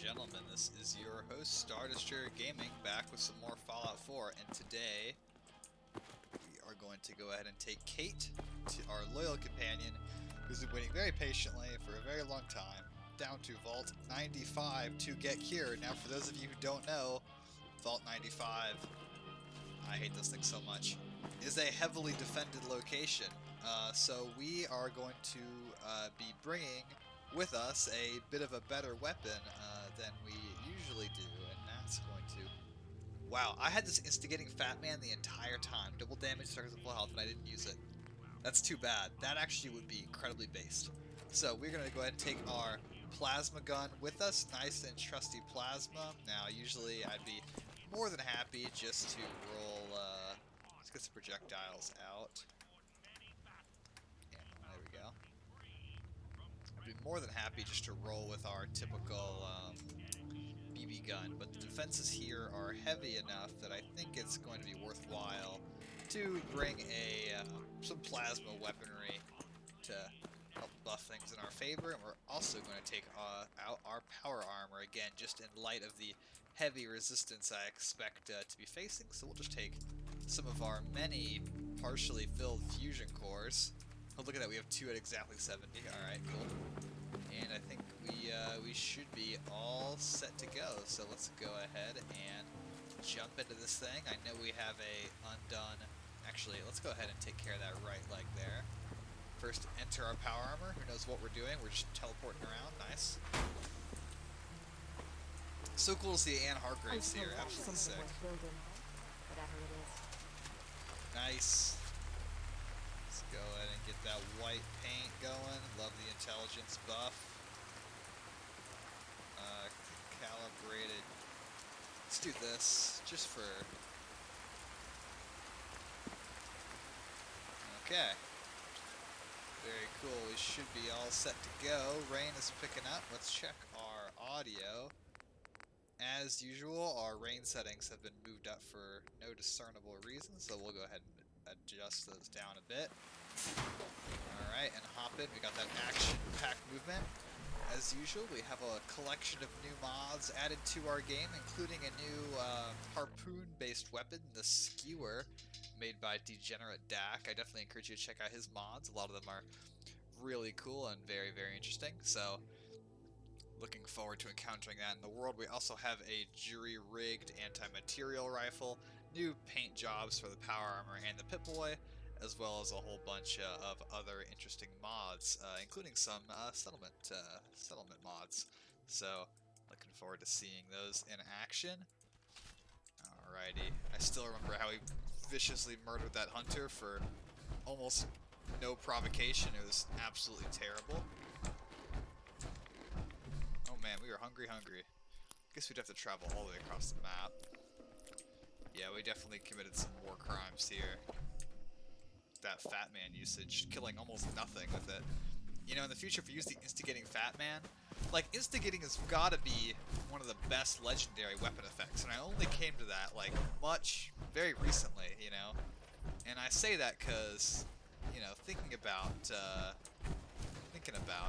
gentlemen, this is your host, Star Destroyer Gaming, back with some more Fallout 4, and today we are going to go ahead and take Kate, to our loyal companion, who's been waiting very patiently for a very long time, down to Vault 95 to get cured. Now, for those of you who don't know, Vault 95, I hate this thing so much, is a heavily defended location. So we are going to be bringing with us a bit of a better weapon than we usually do, and that's going to... Wow, I had this instigating Fat Man the entire time. Double damage, targets of full health, and I didn't use it. That's too bad. That actually would be incredibly based. So we're going to go ahead and take our plasma gun with us. Nice and trusty plasma. Now, usually I'd be more than happy just to roll... let's get some projectiles out. Yeah, there we go. I'd be more than happy just to roll with our typical BB gun, but the defenses here are heavy enough that I think it's going to be worthwhile to bring some plasma weaponry to help buff things in our favor, and we're also going to take out our power armor again, just in light of the heavy resistance I expect to be facing. So we'll just take some of our many partially filled fusion cores. Oh, look at that, we have 2 at exactly 70. Alright, cool. And I think we should be all set to go. So let's go ahead and jump into this thing. I know we have a undone... Actually, let's go ahead and take care of that right leg there. First, enter our power armor. Who knows what we're doing? We're just teleporting around. Nice. So cool to see Anne Hargraves here. Absolutely sick. Nice. Let's go ahead and get that white paint going. Love the intelligence buff. Calibrated. Let's do this just for... Okay. Very cool. We should be all set to go. Rain is picking up. Let's check our audio. As usual, our rain settings have been moved up for no discernible reason, so we'll go ahead and adjust those down a bit. Alright, and hop in. We got that action-packed movement. As usual, we have a collection of new mods added to our game, including a new harpoon-based weapon, the Skewer, made by Degenerate Dak. I definitely encourage you to check out his mods. A lot of them are really cool and very, very interesting. So, looking forward to encountering that in the world. We also have a jury-rigged anti-material rifle, new paint jobs for the power armor and the Pip-Boy, as well as a whole bunch of other interesting mods, including some settlement mods. So, looking forward to seeing those in action. Alrighty. I still remember how he viciously murdered that hunter for almost no provocation. It was absolutely terrible. Oh man, we were hungry. Guess we'd have to travel all the way across the map. Yeah, we definitely committed some war crimes here. That Fat Man usage, killing almost nothing with it. You know, in the future, if we use the instigating Fat Man, like, instigating has got to be one of the best legendary weapon effects, and I only came to that, like, very recently, you know? And I say that because, you know, thinking about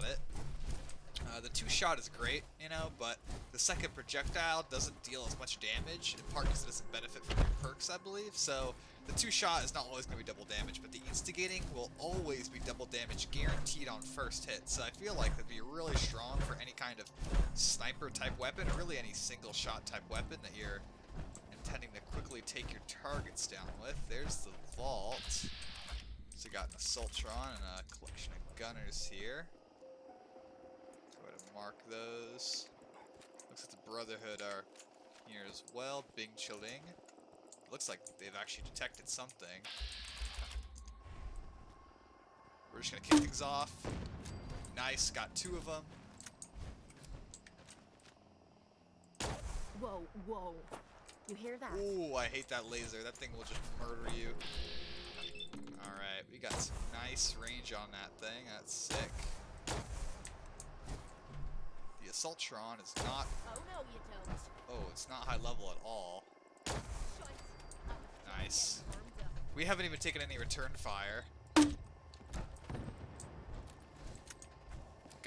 it, the 2-shot is great, you know, but the second projectile doesn't deal as much damage, in part because it doesn't benefit from your perks, I believe. So the 2-shot is not always going to be double damage, but the instigating will always be double damage guaranteed on first hit. So I feel like that'd be really strong for any kind of sniper type weapon, or really any single shot type weapon that you're intending to quickly take your targets down with. There's the vault. So we got an Assaultron and a collection of gunners here. Go ahead and mark those. Looks like the Brotherhood are here as well. Bing Chiling. Looks like they've actually detected something. We're just gonna kick things off. Nice, got 2 of them. Whoa, whoa. You hear that? Ooh, I hate that laser. That thing will just murder you. Alright, we got some nice range on that thing. That's sick. The Assaultron is not... Oh, no, you don't. Oh, it's not high level at all. Nice. We haven't even taken any return fire.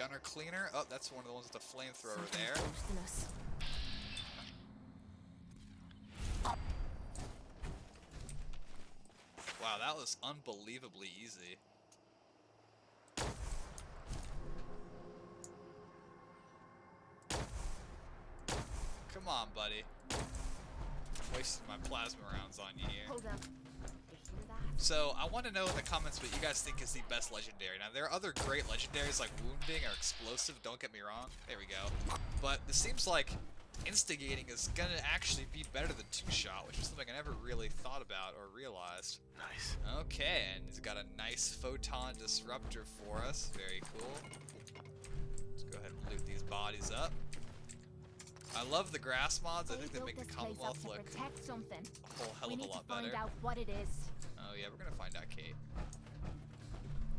gunner cleaner. Oh, that's one of the ones with the flamethrower there. Ghosting us. Wow, that was unbelievably easy. Come on, buddy. Wasting my plasma rounds on you here. Hold up. You hear that? So, I want to know in the comments what you guys think is the best legendary. Now, there are other great legendaries like Wounding or Explosive, don't get me wrong. There we go. But this seems like Instigating is going to actually be better than Two-Shot, which is something I never really thought about or realized. Nice. Okay, and he's got a nice Photon Disruptor for us. Very cool. Let's go ahead and loot these bodies up. I love the grass mods. I think they make the Commonwealth look a whole hell of a lot better. We need to find out what it is. Oh yeah, we're gonna find out, Kate.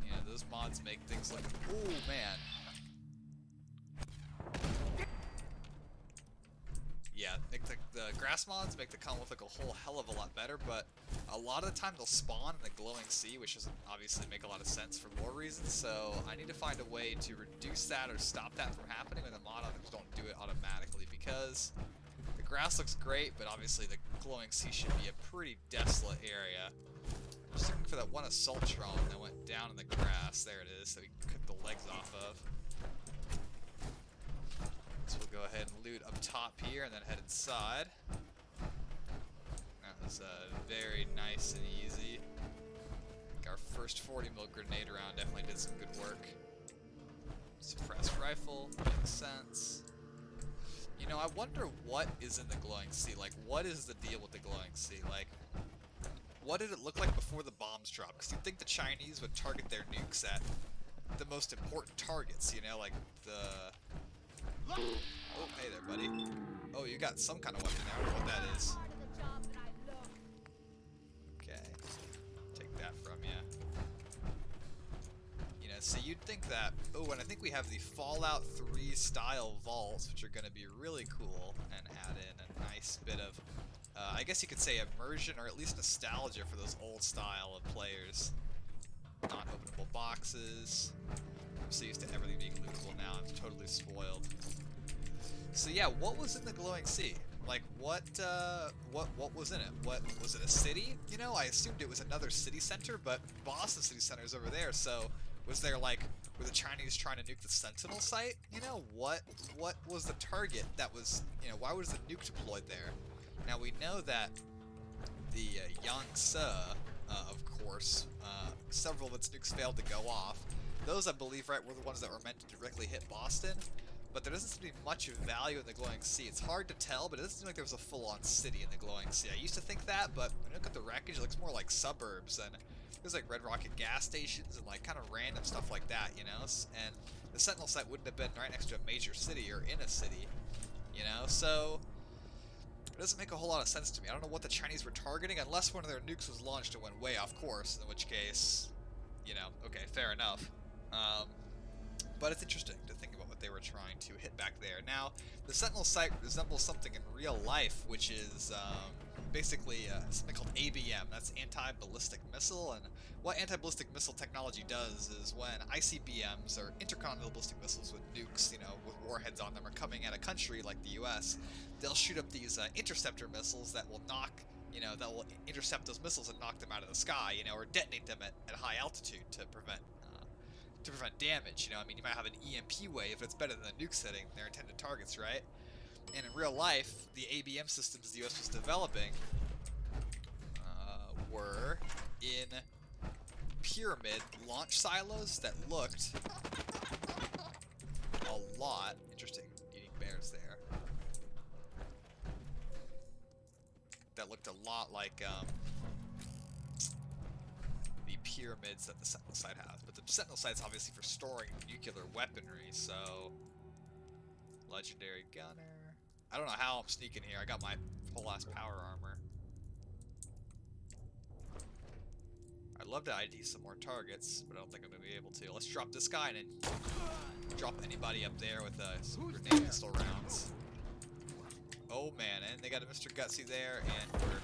Yeah, those mods make things look... Oh, man. Yeah, make the grass mods make the Commonwealth look a whole hell of a lot better, but a lot of the time they'll spawn in the glowing sea, which doesn't obviously make a lot of sense for lore reasons, so I need to find a way to reduce that or stop that from happening when the mod others don't do it automatically, because the grass looks great, but obviously the glowing sea should be a pretty desolate area. I'm just looking for that one Assaultron that went down in the grass. There it is, that we cut the legs off of. So we'll go ahead and loot up top here and then head inside. That was very nice and easy. Our first 40 mil grenade round definitely did some good work. Suppressed rifle, makes sense. You know, I wonder what is in the glowing sea. Like, what is the deal with the glowing sea? Like, what did it look like before the bombs dropped? Because you'd think the Chinese would target their nukes at the most important targets, you know, like the... Oh, hey there, buddy. Oh, you got some kind of weapon there. I don't know what that is. Okay. Take that from you. You know, so you'd think that... Oh, and I think we have the Fallout 3 style vaults, which are going to be really cool, and add in a nice bit of... I guess you could say immersion, or at least nostalgia for those old style of players. Non-openable boxes. I'm so used to everything being lootable now, I'm totally spoiled. So yeah, what was in the glowing sea? Like, what was in it? What was it, a city? You know, I assumed it was another city center, but Boston City Center is over there, so was there, like, were the Chinese trying to nuke the Sentinel site? You know, what was the target that was, you know, why was the nuke deployed there? Now, we know that the Yangtze, of course, several of its nukes failed to go off. Those, I believe, right, were the ones that were meant to directly hit Boston. But there doesn't seem to be much value in the glowing sea. It's hard to tell, but it doesn't seem like there was a full-on city in the glowing sea. I used to think that, but when you look at the wreckage, it looks more like suburbs, and there's like Red Rocket gas stations and like kind of random stuff like that, you know? And the Sentinel site wouldn't have been right next to a major city or in a city, you know? So it doesn't make a whole lot of sense to me. I don't know what the Chinese were targeting, unless one of their nukes was launched and went way off course, in which case, you know, okay, fair enough. But it's interesting to think about what they were trying to hit back there. Now, the Sentinel site resembles something in real life, which is basically something called ABM. That's Anti-Ballistic Missile. And what Anti-Ballistic Missile technology does is when ICBMs, or intercontinental ballistic missiles with nukes, you know, with warheads on them, are coming at a country like the US, they'll shoot up these interceptor missiles that will knock, you know, that will intercept those missiles and knock them out of the sky, you know, or detonate them at high altitude to prevent damage. You know, I mean, you might have an EMP wave, but it's better than the nukes hitting their intended targets, right? And in real life, the ABM systems the US was developing were in pyramid launch silos that looked a lot... Interesting, eating bears there. That looked a lot like the pyramids that the Sentinel site has. But the Sentinel site's obviously for storing nuclear weaponry, so... Legendary gunner. I don't know how I'm sneaking here. I got my full-ass power armor. I'd love to ID some more targets, but I don't think I'm going to be able to. Let's drop this guy and then drop anybody up there with some grenade pistol rounds. Oh man, and they got a Mr. Gutsy there, and we're...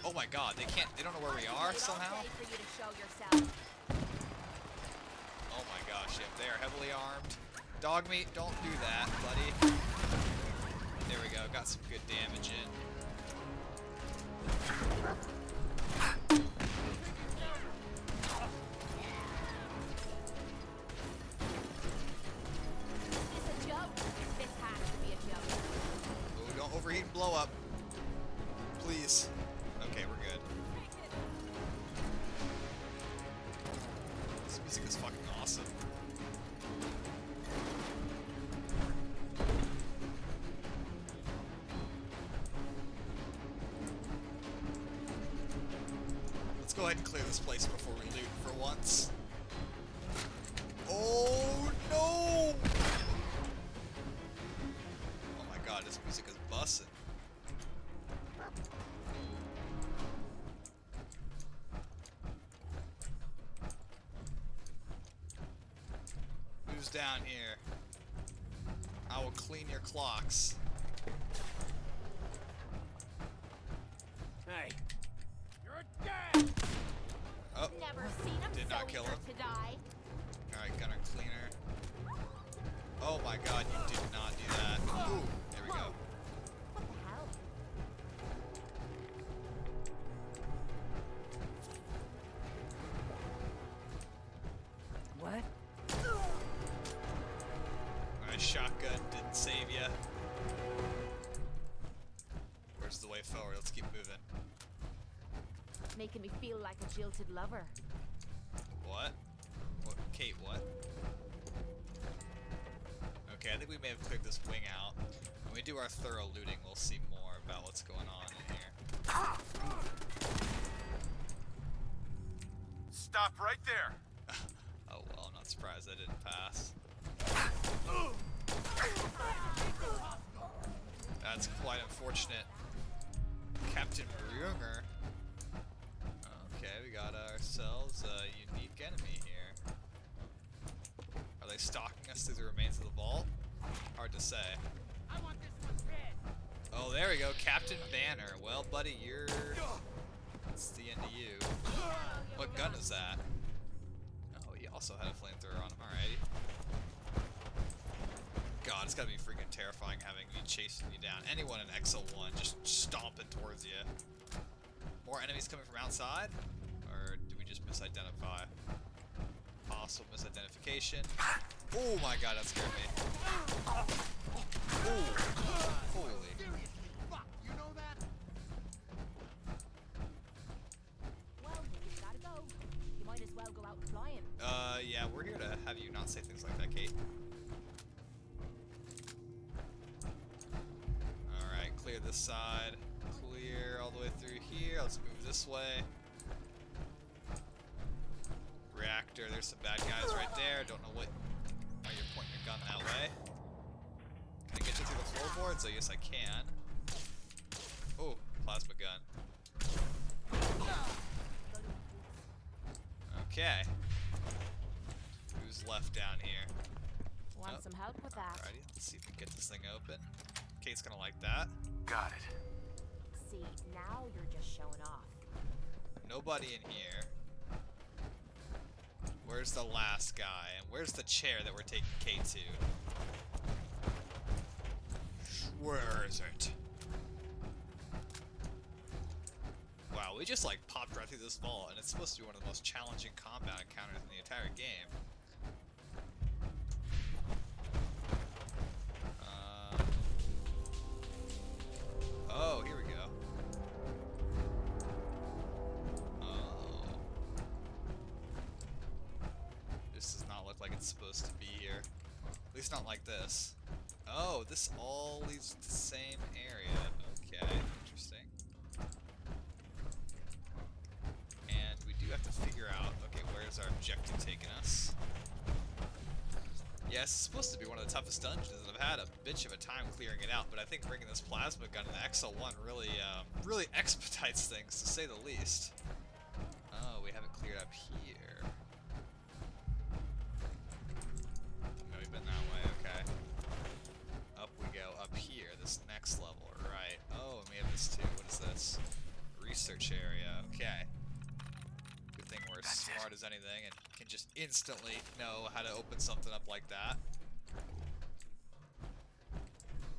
Oh my god, they don't know where we are somehow? Oh my gosh, yep, they are heavily armed. Dog meat, don't do that, buddy. There we go, got some good damage in. It's a joke. This has to be a joke. Oh, don't overheat and blow up. Please. Okay, we're good. This music is fucking awesome. Let's go ahead and clear this place before we loot for once. Oh no! Oh my god, this music is bussin'. Who's down here? I will clean your clocks. Hey, you're dead. Oh, Never seen him did so not kill eager him. to die. Alright, gunner cleaner. Oh my god, you did not do that. Ooh, there we go. What the hell? What? My shotgun didn't save ya. Where's the way forward? Let's keep moving. Making me feel like a jilted lover. What? What? Kate, what? Okay, I think we may have cleared this wing out. When we do our thorough looting, we'll see more about what's going on in here. Stop right there. Oh well, I'm not surprised I didn't pass. That's quite unfortunate. Captain Ruger. Okay, we got ourselves a unique enemy here. Are they stalking us through the remains of the vault? Hard to say. I want this one dead. Oh, there we go, Captain Banner. Well, buddy, it's the end of you. What gun is that? Oh, he also had a flamethrower on him. Alrighty. God, it's gotta be freaking terrifying having me chasing you down. Anyone in XL1 just stomping towards you. More enemies coming from outside? Or do we just misidentify? Possible misidentification. Oh my god, that scared me. Oh, holy. Fuck, you know that? Well, you gotta go. You might as well go out flying. Yeah, we're here to have you not say things like that, Kate. Alright, clear this side. Clear all the way through here. Let's move this way. Reactor, there's some bad guys right there. Don't know why you're pointing your gun that way. Can I get you through the floorboards? I guess I can. Oh, plasma gun. Okay. Who's left down here? Want Oh. some help with that? Alrighty, let's see if we can get this thing open. Kate's gonna like that. Got it. See, now you're just showing off. Nobody in here. Where's the last guy? And where's the chair that we're taking Kate to? Where is it? Wow, we just like popped right through this vault, and it's supposed to be one of the most challenging combat encounters in the entire game. Oh, here we go. Oh. This does not look like it's supposed to be here. At least not like this. Oh, this all leads to the same area. Okay, interesting. And we do have to figure out, okay, where's our objective taking us? Yeah, it's supposed to be one of the toughest dungeons, and I've had a bitch of a time clearing it out, but I think bringing this plasma gun in the XL1 really expedites things, to say the least. Oh, we haven't cleared up here. No, we've been that way, okay. Up we go, up here, this next level, right. Oh, and we have this too, what is this? Research area, okay. Good thing we're as smart as anything and can just just instantly know how to open something up like that.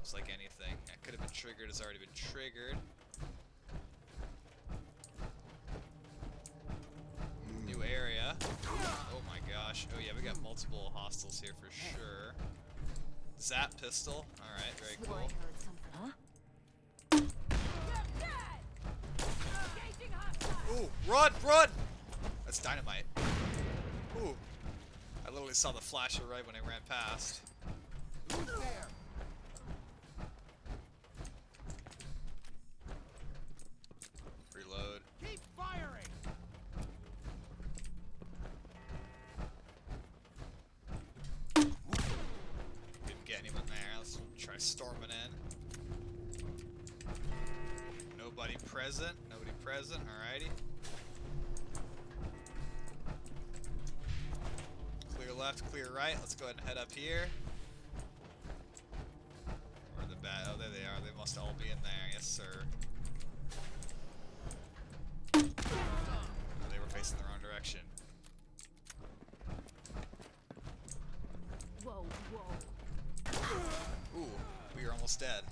Just like anything. That could have been triggered, has already been triggered. New area. Oh my gosh. Oh yeah, we got multiple hostiles here for sure. Zap pistol. Alright, very Swore I cool. heard something. Huh? Ooh, run, run! That's dynamite. Ooh. I literally saw the flash of right when I ran past. Who's there? Reload. Keep firing! Didn't get anyone there. Let's try storming in. Nobody present. Nobody present. Alrighty. Clear left, clear right. Let's go ahead and head up here. Where are the bad? Oh, there they are. They must all be in there. Yes, sir. Oh, they were facing the wrong direction. Whoa, whoa. Ooh, we are almost dead.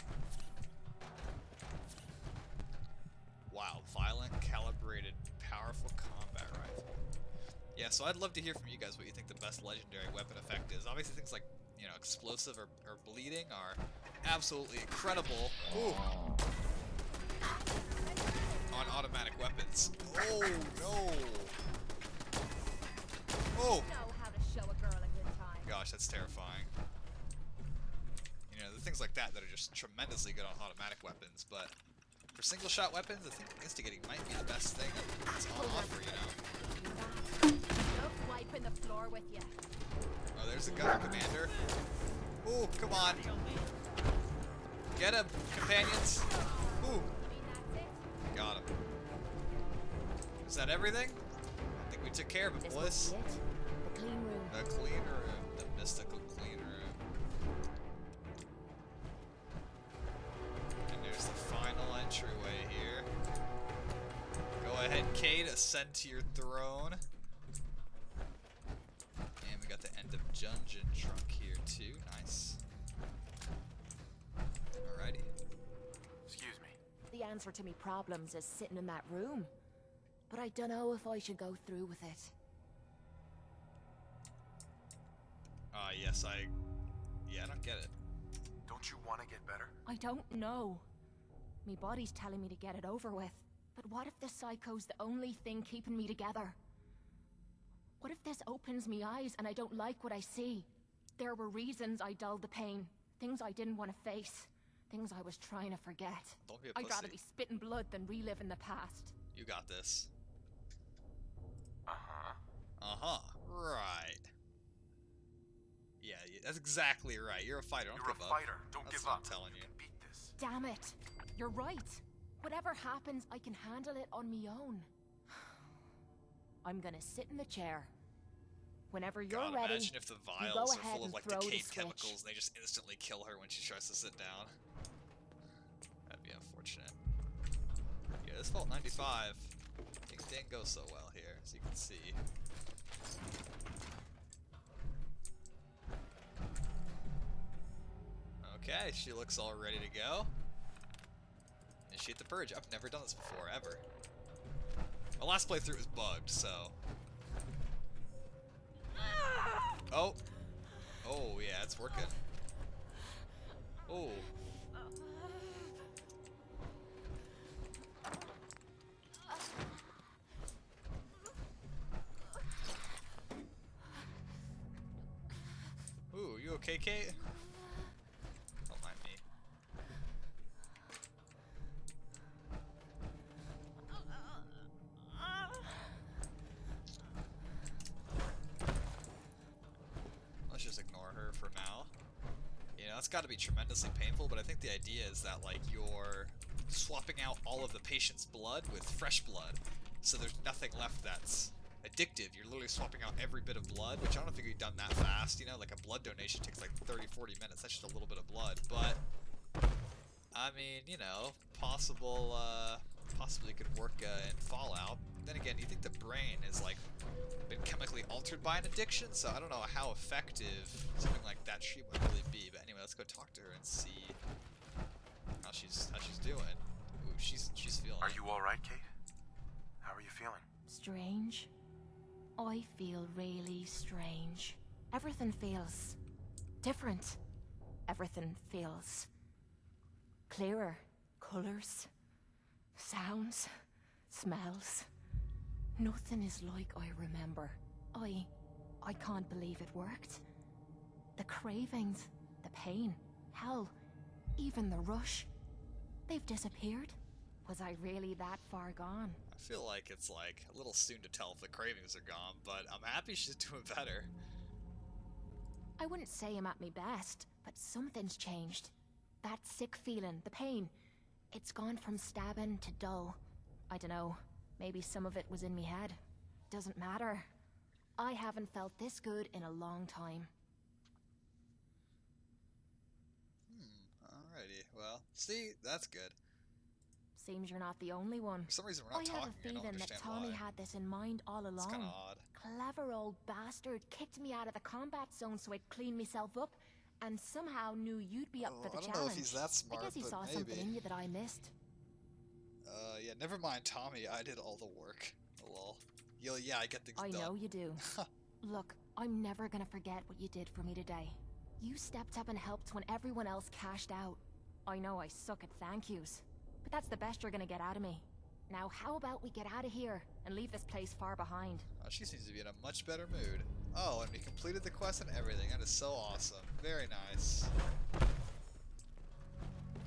Wow, violent, calibrated, powerful combat rifle. Yeah, so I'd love to hear from you guys what you think the best legendary weapon effect is. Obviously things like, you know, explosive or bleeding are absolutely incredible. Ooh. On automatic weapons. Oh, no. Oh. Know how to show a girl a good time. Gosh, that's terrifying. You know, the things like that that are just tremendously good on automatic weapons, but for single shot weapons, I think instigating might be the best thing that's on offer, you know. Love wiping the floor with you. Oh, there's the gunner commander. Ooh, come on. Get him, companions. Ooh, You mean that's it? got him. Is that everything? I think we took care of it, This boys. must be it. The clean room. The clean room, the mystical clean room. And there's the final entryway here. Go ahead, Kate, ascend to your throne. And we got the end of dungeon trunk here too. Nice. Alrighty. Excuse me. The answer to me problems is sitting in that room. But I don't know if I should go through with it. Yes, yeah, I don't get it. Don't you want to get better? I don't know. Me body's telling me to get it over with. But what if the psycho's the only thing keeping me together? What if this opens me eyes and I don't like what I see? There were reasons I dulled the pain. Things I didn't want to face. Things I was trying to forget. Don't be a I'd pussy. rather be spitting blood than reliving the past. You got this. Uh-huh. Uh-huh. Right. Yeah, that's exactly right. You're a fighter. Don't You're a give up. fighter. Don't That's give what up. I'm telling you. Beat this. Damn it. You're right. Whatever happens, I can handle it on me own. I'm gonna sit in the chair. Whenever you're God, ready, imagine if the go vials are ahead full of and like throw the decayed switch. chemicals and they just instantly kill her when she tries to sit down. That'd be unfortunate. Yeah, this Vault 95 things didn't go so well here, as you can see. Okay, she looks all ready to go. Initiate the purge. I've never done this before, ever. My last playthrough was bugged, so... Oh! Oh, yeah, it's working. Oh. Ooh, you okay, Kate? Don't mind me. Let's just ignore her for now. You know, it's got to be tremendously painful, but I think the idea is that, like, you're swapping out all of the patient's blood with fresh blood, so there's nothing left that's addictive. You're literally swapping out every bit of blood, which I don't think you've done that fast, you know, like a blood donation takes like 30-40 minutes, that's just a little bit of blood, but, I mean, you know, possible possibly could work in Fallout. Then again, you think the brain is like been chemically altered by an addiction, so I don't know how effective something like that treatment would really be. But anyway, let's go talk to her and see how she's doing. Ooh, she's feeling Are it. you alright, Kate? How are you feeling? Strange. I feel really strange. Everything feels different. Everything feels clearer. Colors, sounds, smells. Nothing is like I remember. I can't believe it worked. The cravings, the pain, hell, even the rush. They've disappeared. Was I really that far gone? I feel like it's like a little soon to tell if the cravings are gone, but I'm happy she's doing better. I wouldn't say I'm at my best, but something's changed. That sick feeling, the pain, it's gone from stabbing to dull. I dunno, maybe some of it was in me head. Doesn't matter. I haven't felt this good in a long time. Alrighty, well, see, that's good. Seems you're not the only one. For some reason we're not I have talking, a I don't feeling that understand Tommy why. had this in mind all It's along. kinda odd. Clever old bastard kicked me out of the combat zone so I'd clean myself up, and somehow knew you'd be up for the I don't challenge. know if he's that smart, I guess he but saw maybe. something in you that I missed. Yeah, never mind Tommy, I did all the work. Lol. Yeah, I get things I done. know you do. Look, I'm never gonna forget what you did for me today. You stepped up and helped when everyone else cashed out. I know I suck at thank yous, but that's the best you're gonna get out of me. Now how about we get out of here and leave this place far behind? She seems to be in a much better mood. Oh, and we completed the quest and everything. That is so awesome. Very nice.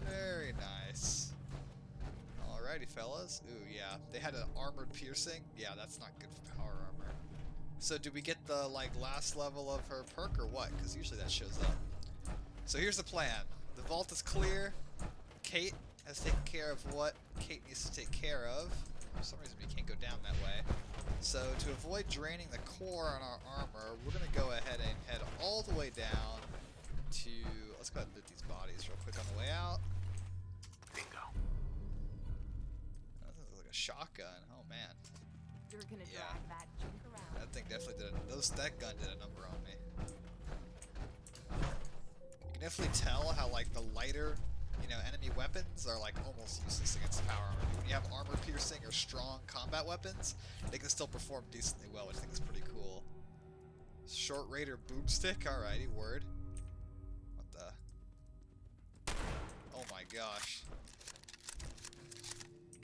Very nice. Alrighty, fellas. Ooh, yeah. They had an armored piercing. Yeah, that's not good for power armor. So, do we get the, like, last level of her perk or what? Because usually that shows up. So, here's the plan. The vault is clear. Kate has taken care of what Kate needs to take care of. For some reason, we can't go down that way. So, to avoid draining the core on our armor, we're going to go ahead and head all the way down to... Let's go ahead and loot these bodies real quick on the way out. Bingo. That looks like a shotgun. Oh, man. You're gonna Yeah. drag that junk around. That thing definitely did that gun did a number on me. You can definitely tell how, like, the lighter, you know, enemy weapons are, like, almost useless against power armor. When you have armor piercing or strong combat weapons, they can still perform decently well, which I think is pretty cool. Short Raider boomstick? Alrighty, word. What the? Oh my gosh.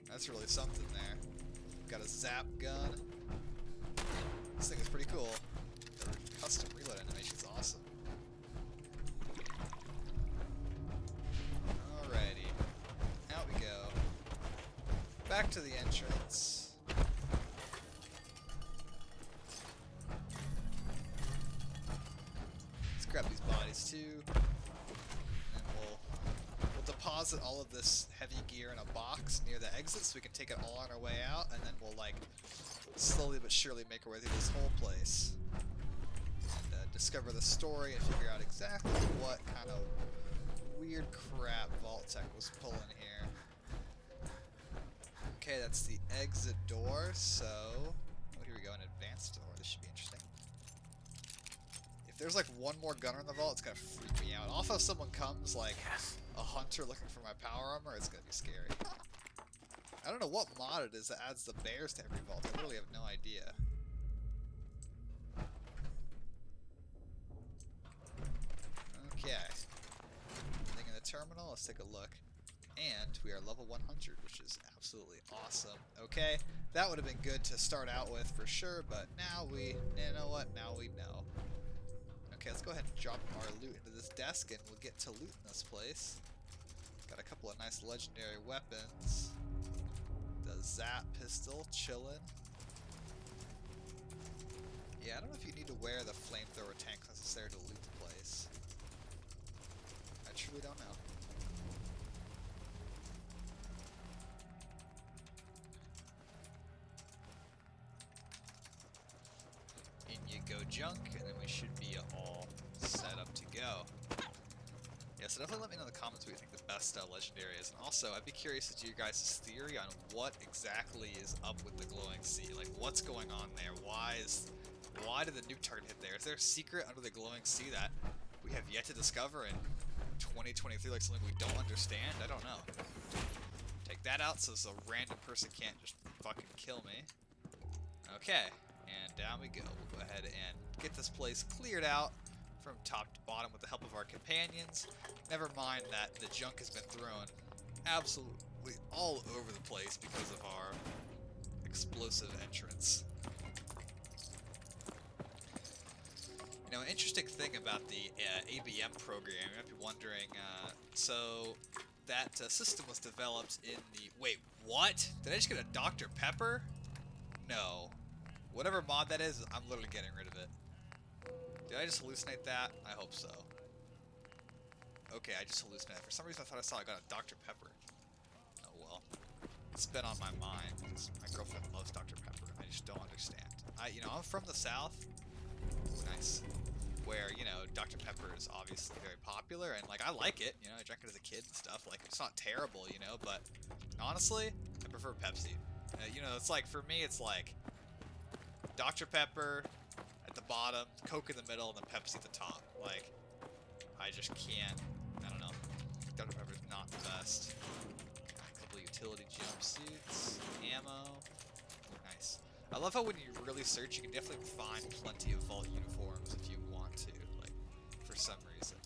That's really something there. Got a zap gun. This thing is pretty cool. The custom reload animation's awesome. Alrighty. Out we go. Back to the entrance. Let's grab these bodies too. And we'll deposit all of this heavy gear in a box near the exit so we can take it all on our way out, and then we'll, like, slowly but surely make our way through this whole place. And discover the story and figure out exactly what kind of weird crap Vault Tech was pulling here. Okay, that's the exit door, so... Oh, here we go, an advanced door. This should be interesting. If there's, like, one more gunner in the vault, it's gonna freak me out. Also, if someone comes, like, a hunter looking for my power armor, it's gonna be scary. I don't know what mod it is that adds the bears to every vault. I literally have no idea. Okay. Anything in the terminal? Let's take a look. And we are level 100, which is absolutely awesome. Okay, that would have been good to start out with for sure, but now you know what? Now we know. Okay, let's go ahead and drop our loot into this desk and we'll get to looting this place. Got a couple of nice legendary weapons. The Zap pistol, chillin'. Yeah, I don't know if you need to wear the flamethrower tank necessary to loot the place. I truly don't know. In you go, junk, and then we should be all set up to go. Yeah, so definitely let me know in the comments what you think the best legendary is. And also, I'd be curious as to your guys' theory on what exactly is up with the glowing sea. Like, what's going on there? Why did the nuke target hit there? Is there a secret under the glowing sea that we have yet to discover in 2023, like something we don't understand? I don't know. Take that out so a random person can't just fucking kill me. Okay, and down we go. We'll go ahead and get this place cleared out from top to bottom with the help of our companions. Never mind that the junk has been thrown absolutely all over the place because of our explosive entrance. You know, an interesting thing about the ABM program, you might be wondering, so that system was developed in the... Wait, what? Did I just get a Dr. Pepper? No. Whatever mod that is, I'm literally getting rid of it. Did I just hallucinate that? I hope so. Okay, I just hallucinated. For some reason I thought I saw I got a Dr. Pepper. Oh well. It's been on my mind because my girlfriend loves Dr. Pepper. I just don't understand. You know, I'm from the South. Nice. Where, you know, Dr. Pepper is obviously very popular, and, like, I like it. You know, I drank it as a kid and stuff. Like, it's not terrible, you know, but honestly, I prefer Pepsi. You know, it's like, for me, it's like Dr. Pepper at the bottom, Coke in the middle, and then Pepsi at the top. Like, I just can't. I don't know. Dr. Pepper's not the best. A couple of utility jumpsuits, ammo. Nice. I love how when you really search, you can definitely find plenty of vault uniforms if you want to, like, for some reason.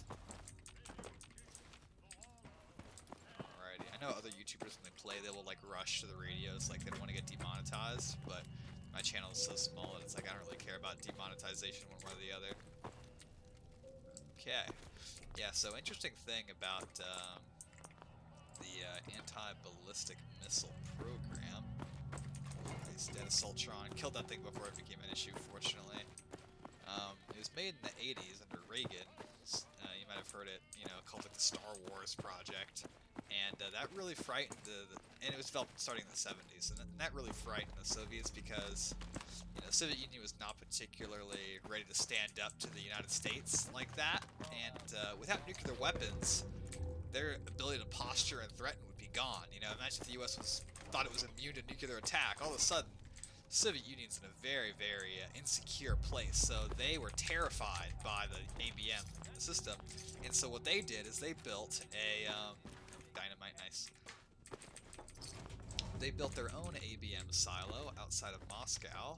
Alrighty. I know other YouTubers, when they play, they will, like, rush to the radios, like, they don't want to get demonetized, but my channel is so small that it's like I don't really care about demonetization one way or the other. Okay. Yeah, so interesting thing about the anti-ballistic missile program. Nice, dead Assaultron. Killed that thing before it became an issue, fortunately. It was made in the 80s under Reagan. You might have heard it, you know, called like the Star Wars project. And that really frightened and it was developed starting in the 70s, and that really frightened the Soviets because, you know, the Soviet Union was not particularly ready to stand up to the United States like that, and without nuclear weapons, their ability to posture and threaten would be gone. You know, imagine if the U.S. thought it was immune to nuclear attack. All of a sudden, the Soviet Union's in a very, very insecure place, so they were terrified by the ABM system, and so what they did is they built a dynamite, nice. They built their own ABM silo outside of Moscow.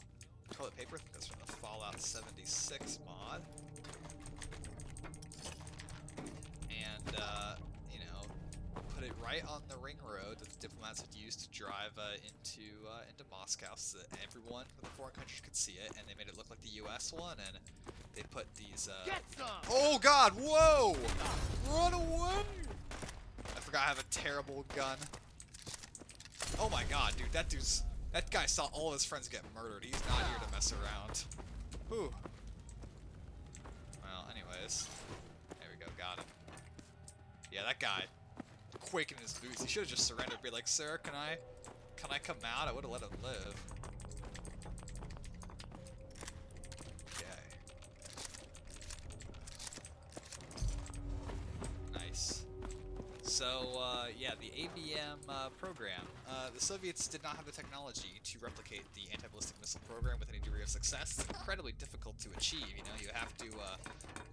Toilet paper, I think that's from the Fallout 76 mod. And, you know, put it right on the ring road that the diplomats had used to drive into Moscow so that everyone from the foreign countries could see it, and they made it look like the US one, and they put these, Get some! Oh god, whoa! Run away! I forgot I have a terrible gun. Oh my god, dude, that guy saw all of his friends get murdered. He's not here to mess around. Whew. Well, anyways. There we go, got him. Yeah, that guy, quaking in his boots. He should have just surrendered, be like, sir, can I come out? I would have let him live. Okay. Nice. So, yeah, the ABM program. The Soviets did not have the technology to replicate the anti-ballistic missile program with any degree of success. It's incredibly difficult to achieve, you know? You have to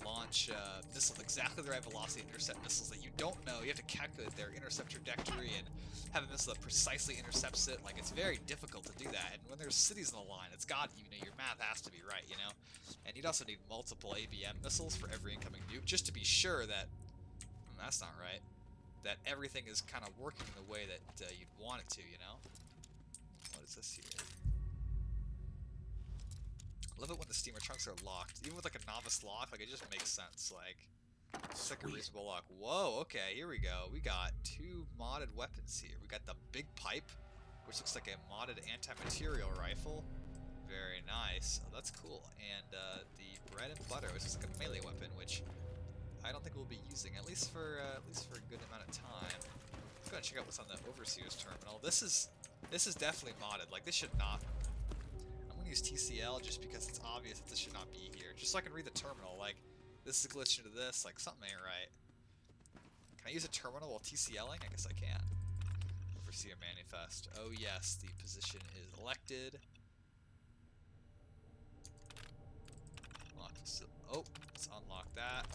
launch missiles exactly the right velocity to intercept missiles that you don't know. You have to calculate their intercept trajectory and have a missile that precisely intercepts it. Like, it's very difficult to do that. And when there's cities on the line, it's got, you know, your math has to be right, you know? And you'd also need multiple ABM missiles for every incoming nuke, just to be sure that... that's not right. That everything is kind of working the way that you'd want it to, you know? What is this here? I love it when the steamer trunks are locked. Even with like a novice lock, like it just makes sense. Like, it's like a reasonable lock. Whoa, okay, here we go. We got two modded weapons here. We got the big pipe, which looks like a modded anti-material rifle. Very nice. Oh, that's cool. And the bread and butter, which is like a melee weapon, which I don't think we'll be using, at least for a good amount of time. Let's go and check out what's on the Overseer's terminal. This is definitely modded. Like, this should not... I'm gonna use TCL just because it's obvious that this should not be here. Just so I can read the terminal. Like, this is glitched into this. Like, something ain't right. use a terminal while TCLing? I guess I can. Overseer manifest. Oh yes, the position is elected. Oh, let's unlock that.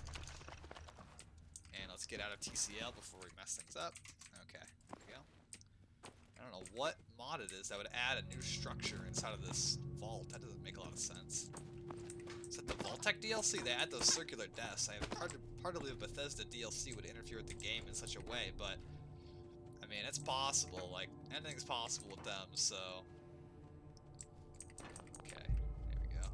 And let's get out of TCL before we mess things up. Okay, there we go. I don't know what mod it is that would add a new structure inside of this vault. That doesn't make a lot of sense. Is that the Vault-Tec DLC? They add those circular desks. Hard to believe Bethesda DLC would interfere with the game in such a way, but I mean, it's possible. Like, anything's possible with them, so... Okay, there we go.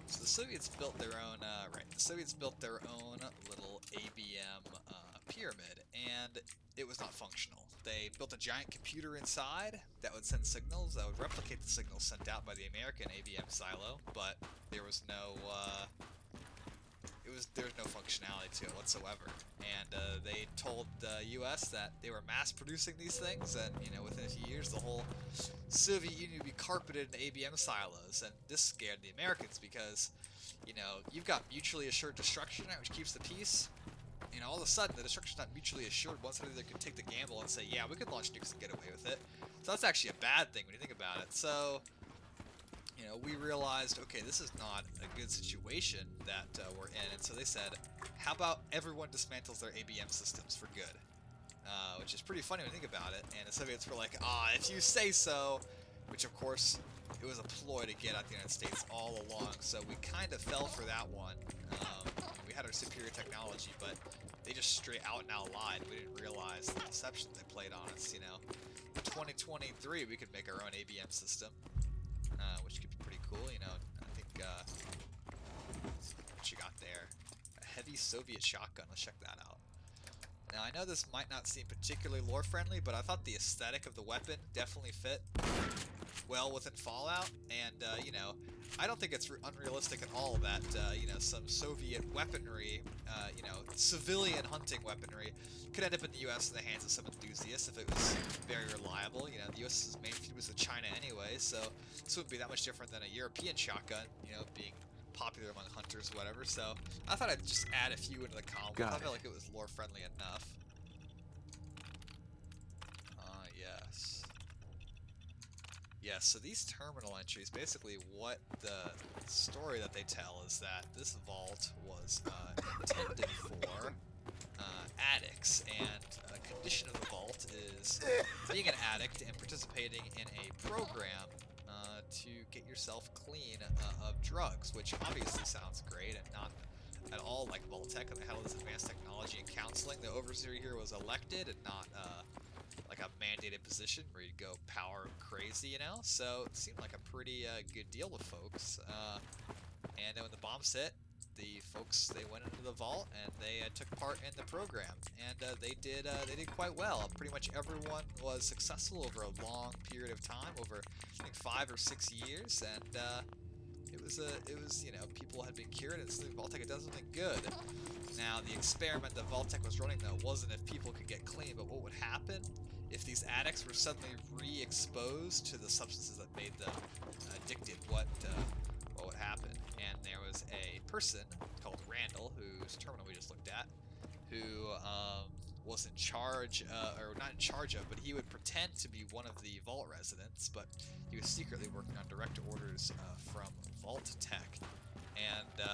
So the Soviets built their own, the Soviets built their own little ABM pyramid, and it was not functional. They built a giant computer inside that would send signals that would replicate the signals sent out by the American ABM silo, but there was no there was no functionality to it whatsoever. And they told the U.S. that they were mass producing these things, and you know, within a few years, the whole Soviet Union would be carpeted in ABM silos. And this scared the Americans because, you know, you've got mutually assured destruction, which keeps the peace. You know, all of a sudden, the destruction's not mutually assured. One side either could take the gamble and say, yeah, we could launch nukes and get away with it. So that's actually a bad thing when you think about it. So, you know, we realized, okay, this is not a good situation that we're in. And so they said, how about everyone dismantles their ABM systems for good? Which is pretty funny when you think about it. And the Soviets were like, if you say so. Which, of course, it was a ploy to get at the United States all along. So we kind of fell for that one. We had our superior technology, but they just straight out and out lied. We didn't realize the deception they played on us, you know. In 2023, we could make our own ABM system, which could be pretty cool, you know. I think, what you got there? A heavy Soviet shotgun. Let's check that out. Now, I know this might not seem particularly lore-friendly, but I thought the aesthetic of the weapon definitely fit well within Fallout, and, you know, I don't think it's unrealistic at all that, you know, some Soviet weaponry, you know, civilian hunting weaponry could end up in the U.S. in the hands of some enthusiasts if it was very reliable. You know, the U.S.'s main feud was with China anyway, so this wouldn't be that much different than a European shotgun, you know, being popular among hunters or whatever, so I thought I'd just add a few into the column. I felt like it was lore-friendly enough. Yes. Yes, so these terminal entries, basically what the story that they tell is that this vault was intended for addicts, and a condition of the vault is being an addict and participating in a program to get yourself clean of drugs, which obviously sounds great and not at all like Vault-Tec, and they had all this advanced technology and counseling. The overseer here was elected and not like a mandated position where you'd go power crazy, you know? So it seemed like a pretty good deal to folks. And then when the bombs hit, the folks, they went into the vault and they took part in the program, and they did quite well. Pretty much everyone was successful over a long period of time, over I think 5 or 6 years, and it was you know, people had been cured, and suddenly Vault-Tec had done something good. Now the experiment that Vault-Tec was running though wasn't if people could get clean, but what would happen if these addicts were suddenly re-exposed to the substances that made them addicted. What would happen? And there was a person called Randall, whose terminal we just looked at, who was in charge, or not in charge of, but he would pretend to be one of the Vault residents, but he was secretly working on direct orders from Vault-Tec. And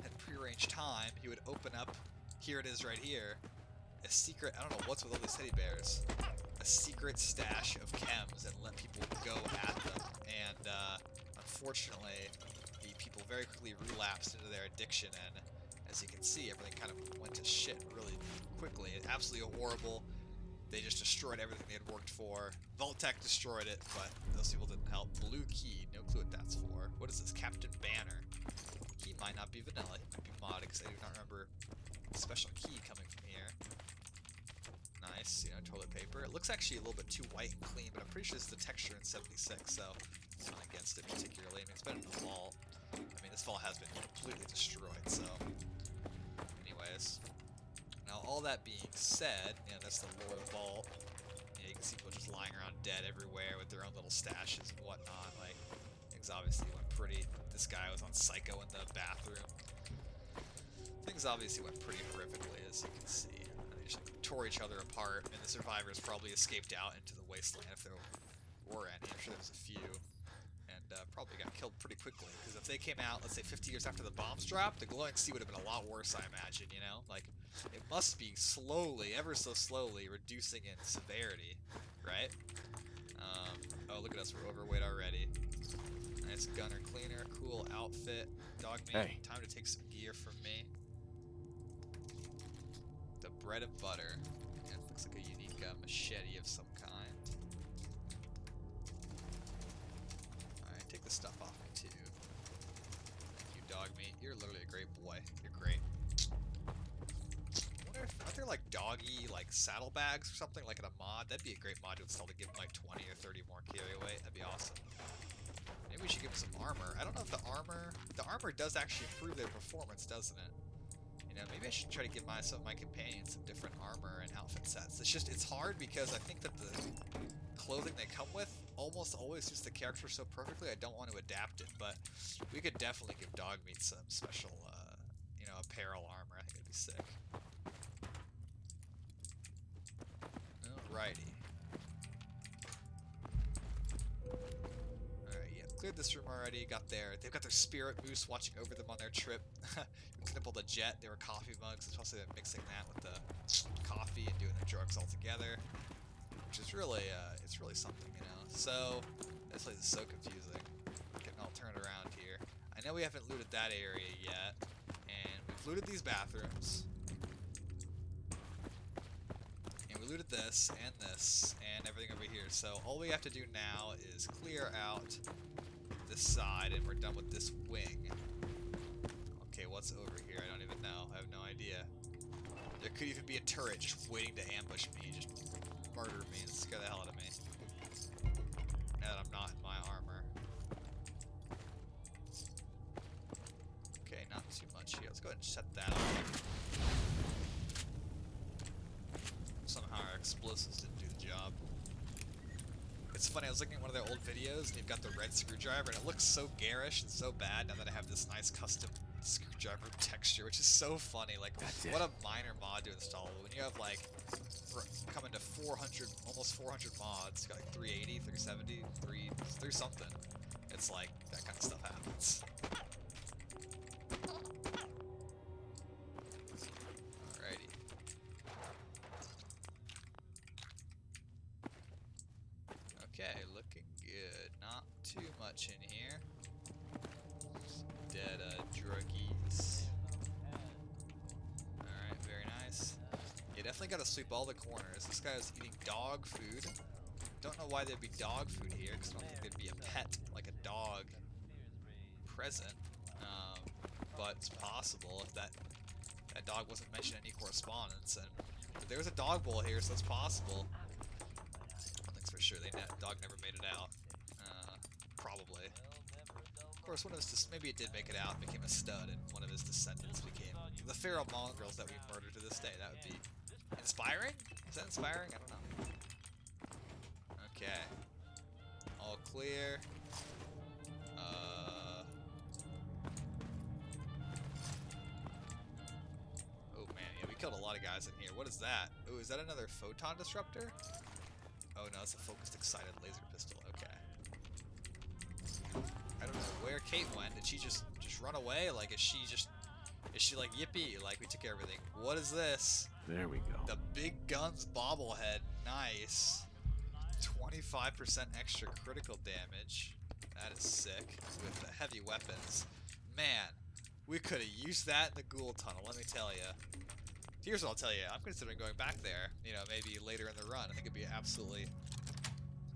at prearranged time, he would open up, here it is right here, a secret, I don't know what's with all these teddy bears, a secret stash of chems and let people go at them. And unfortunately, the people very quickly relapsed into their addiction, and as you can see, everything kind of went to shit really quickly. Absolutely horrible. They just destroyed everything they had worked for. Vault-Tec destroyed it, but those people didn't help. Blue key, no clue what that's for. What is this? Captain Banner. Key might not be vanilla, it might be modded, because I do not remember a special key coming from here. Nice, you know, toilet paper. It looks actually a little bit too white and clean, but I'm pretty sure it's the texture in 76, so it's not against it particularly. I mean, it's better than the vault. I mean, this vault has been completely destroyed, so... Anyways. Now, all that being said, you know, that's the lower vault. You know, you can see people just lying around dead everywhere with their own little stashes and whatnot. Like, things obviously went pretty... This guy was on Psycho in the bathroom. Things obviously went pretty horrifically, as you can see. They just like, tore each other apart, and the survivors probably escaped out into the wasteland if there were any. I'm sure there was a few. And probably got killed pretty quickly, because if they came out, let's say 50 years after the bombs dropped, the glowing sea would have been a lot worse, I imagine, you know? Like, it must be slowly, ever so slowly, reducing in severity, right? Oh, look at us, we're overweight already. Nice gunner cleaner, cool outfit. Dog meat, Hey. time to take some gear from me. The bread and butter. And it looks like a unique machete of some kind. Alright, take the stuff off me too. Thank you, dog meat. You're literally a great boy. You're great. I wonder if, aren't there like doggy like saddlebags or something like in a mod? That'd be a great mod to install to give them like 20 or 30 more carry weight. That'd be awesome. Maybe we should give them some armor. I don't know if the armor does actually improve their performance, doesn't it? You know, maybe I should try to give some of my companions some different armor and outfit sets. It's hard because I think that the clothing they come with almost always suits the character so perfectly. I don't want to adapt it, but we could definitely give dog meat some special, you know, apparel armor. I think it'd be sick. Alrighty. Cleared this room already, they've got their spirit moose watching over them on their trip. We knipped the jet, they were coffee mugs, especially mixing that with the coffee and doing their drugs all together. Which is really, it's really something, you know. So, this place is so confusing. Getting all turned around here. I know we haven't looted that area yet, and we've looted these bathrooms. And we looted this, and everything over here. So all we have to do now is clear out this side, and we're done with this wing. Okay, what's over here? I don't even know. I have no idea. There could even be a turret just waiting to ambush me, just murder me and scare the hell out of me. Now that I'm not in my armor. Okay, not too much here. Let's go ahead and shut that off. Somehow our explosives didn't do the job. It's funny, I was looking at one of their old videos and you've got the red screwdriver and it looks so garish and so bad now that I have this nice custom screwdriver texture, which is so funny. Like, what a minor mod to install. When you have like, coming to 400, almost 400 mods, got like 380, 370, 3 something. It's like, that kind of stuff happens. Alrighty. Okay, looking good. Not too much in here. Some dead druggies. Alright, very nice. You definitely gotta sweep all the corners. This guy is eating dog food. Don't know why there'd be dog food here, because I don't think there'd be a pet, like a dog, present. But it's possible if that dog wasn't mentioned in any correspondence. And but there's a dog bowl here, so it's possible. For sure, dog never made it out. Probably. Of course, one of his maybe it did make it out and became a stud, and one of his descendants became the feral mongrels that we murder to this day. That would be inspiring? Is that inspiring? I don't know. Okay. All clear. Oh man, yeah, we killed a lot of guys in here. What is that? Oh, is that another photon disruptor? Oh no, it's a focused excited laser pistol. Okay. I don't know where Kate went. Did she just run away? Like, is she like, yippee, like we took everything. What is this? There we go. The big guns bobblehead. Nice. 25% extra critical damage. That is sick. With the heavy weapons. Man, we could have used that in the ghoul tunnel, let me tell you. Here's what I'll tell you, I'm considering going back there, you know, maybe later in the run. I think it'd be absolutely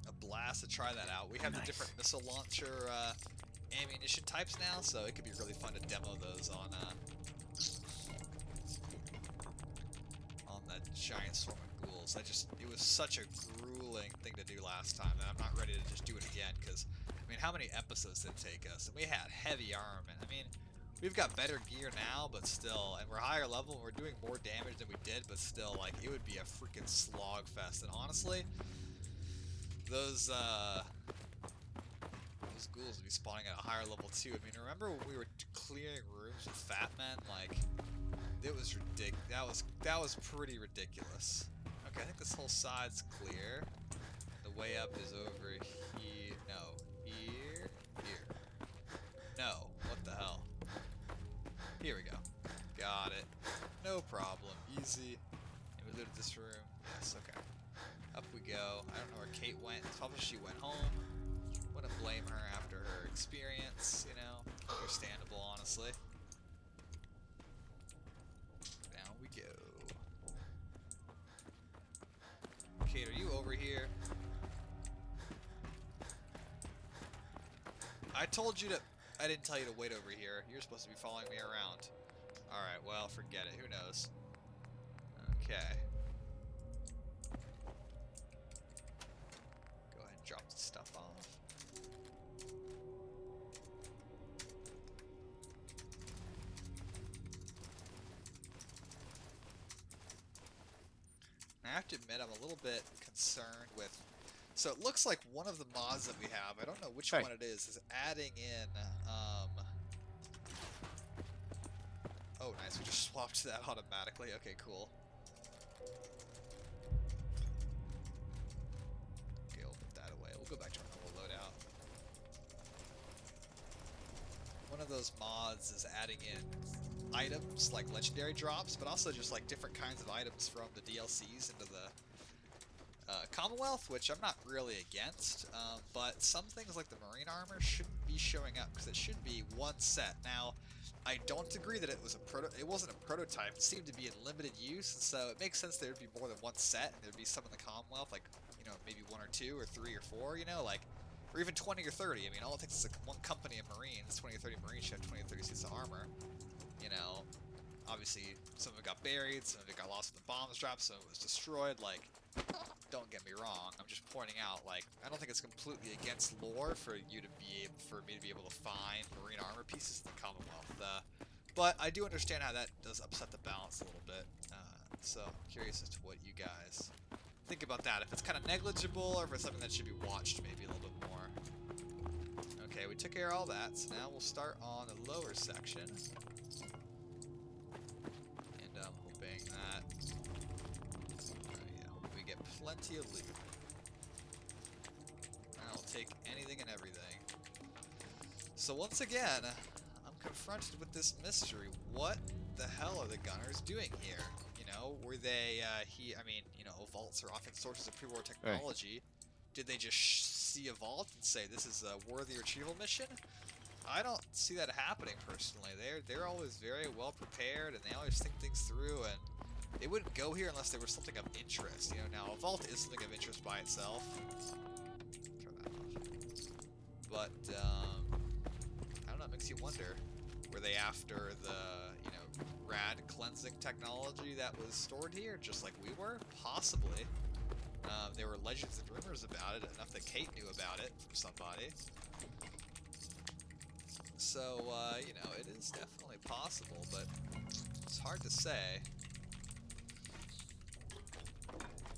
a blast to try that out. We have the different missile launcher ammunition types now, so it could be really fun to demo those on that giant swarm of ghouls. It was such a grueling thing to do last time that I'm not ready to just do it again, because, I mean, how many episodes did it take us? And we had heavy armament. I mean, we've got better gear now, but still, and we're higher level, and we're doing more damage than we did, but still, like, it would be a freaking slog fest. And honestly, those ghouls would be spawning at a higher level too. I mean, remember when we were clearing rooms with fat men? Like, it was ridiculous. That was pretty ridiculous. Okay, I think this whole side's clear. The way up is over here. No, here. No, what the hell? Here we go. Got it. No problem. Easy. And we looted this room. Yes, okay. Up we go. I don't know where Kate went. Probably she went home. Wouldn't blame her after her experience, you know? Understandable, honestly. Down we go. Kate, are you over here? I told you to... I didn't tell you to wait over here. You're supposed to be following me around. Alright, well, forget it. Who knows? Okay. Go ahead and drop the stuff off. I have to admit, I'm a little bit concerned with... So it looks like one of the mods that we have, I don't know which one it is adding in, oh, nice, we just swapped that automatically. Okay, cool. Okay, we'll put that away. We'll go back to our normal loadout. One of those mods is adding in items, like legendary drops, but also just like different kinds of items from the DLCs into the Commonwealth, which I'm not really against, but some things like the marine armor shouldn't be showing up because it should be one set. Now, I don't agree that it wasn't a prototype. It seemed to be in limited use, and so it makes sense there'd be more than one set, and there'd be some in the Commonwealth, like, you know, maybe 1 or 2 or 3 or 4, you know, like, or even 20 or 30. I mean, all it takes is like one company of Marines, 20 or 30 Marines should have 20 or 30 suits of armor, you know. Obviously, some of it got buried, some of it got lost when the bombs dropped, some of it was destroyed, like, don't get me wrong, I'm just pointing out, like, I don't think it's completely against lore for me to be able to find marine armor pieces in the Commonwealth, but I do understand how that does upset the balance a little bit, so I'm curious as to what you guys think about that, if it's kind of negligible, or if it's something that should be watched maybe a little bit more. Okay, we took care of all that, so now we'll start on the lower section. Plenty of loot. I'll take anything and everything. So once again, I'm confronted with this mystery. What the hell are the gunners doing here? You know, were they, I mean, you know, vaults are often sources of pre-war technology. Did they just see a vault and say, this is a worthy retrieval mission? I don't see that happening personally. They're always very well prepared, and they always think things through, and they wouldn't go here unless there was something of interest, you know. Now, a vault is something of interest by itself. Turn that off. But, I don't know, it makes you wonder. Were they after the, you know, rad cleansing technology that was stored here, just like we were? Possibly. There were legends and rumors about it, enough that Kate knew about it from somebody. So, you know, it is definitely possible, but it's hard to say.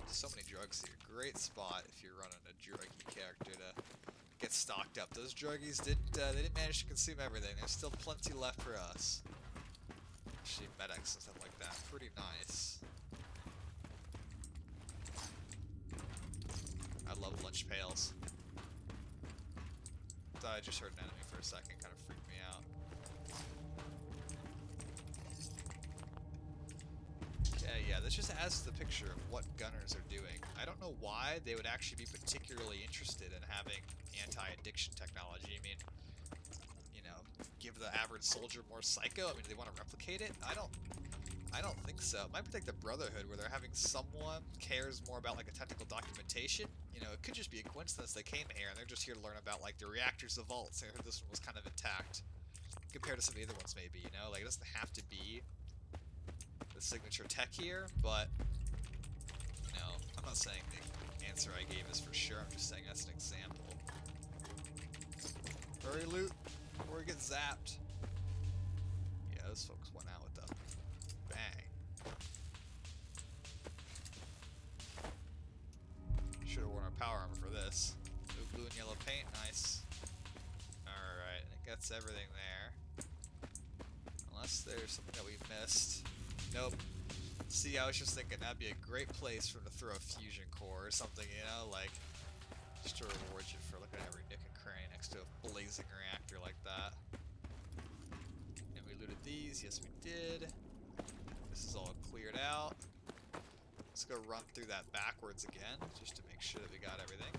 So many drugs here. Great spot if you're running a druggy character to get stocked up. Those druggies they didn't manage to consume everything. There's still plenty left for us. Actually, medics and stuff like that. Pretty nice. I love lunch pails. Thought I just heard an enemy for a second. Kind of freaked me out. Yeah, this just adds to the picture of what gunners are doing. I don't know why they would actually be particularly interested in having anti-addiction technology. I mean, you know, give the average soldier more psycho? I mean, do they want to replicate it? I don't think so. It might be like the Brotherhood, where they're having someone cares more about like a technical documentation. You know, it could just be a coincidence they came here and they're just here to learn about like the reactors, the vaults. I heard this one was kind of intact compared to some of the other ones, maybe. You know, like it doesn't have to be the signature tech here, but you know, I'm not saying the answer I gave is for sure. I'm just saying that's an example. Hurry, loot before we get zapped. Yeah, those folks went out with the bang. Should have worn our power armor for this. Blue and yellow paint, nice. Alright, I think that's everything there. Unless there's something that we missed. Nope. See, I was just thinking that'd be a great place for him to throw a fusion core or something, you know, like just to reward you for looking at every nook and cranny next to a blazing reactor like that. And we looted these. Yes, we did. This is all cleared out. Let's go run through that backwards again, just to make sure that we got everything.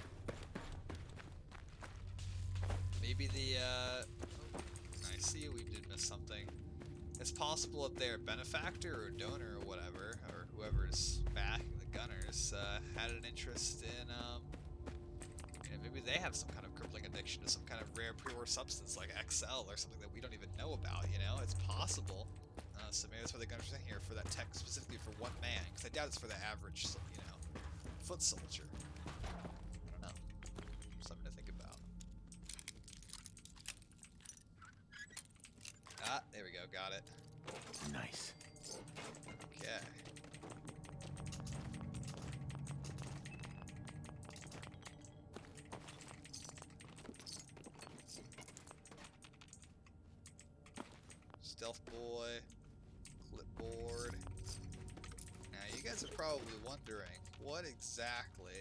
Maybe the, I see we did miss something. It's possible that their benefactor or donor or whatever, or whoever's backing the gunners, had an interest in, you know, maybe they have some kind of crippling addiction to some kind of rare pre-war substance like XL or something that we don't even know about, you know? It's possible. So maybe that's why the gunners are in here, for that tech specifically for one man, because I doubt it's for the average, you know, foot soldier. I don't know. Something to think about. Ah, there we go, got it. Nice. Okay. Stealth boy, clipboard. Now you guys are probably wondering, what exactly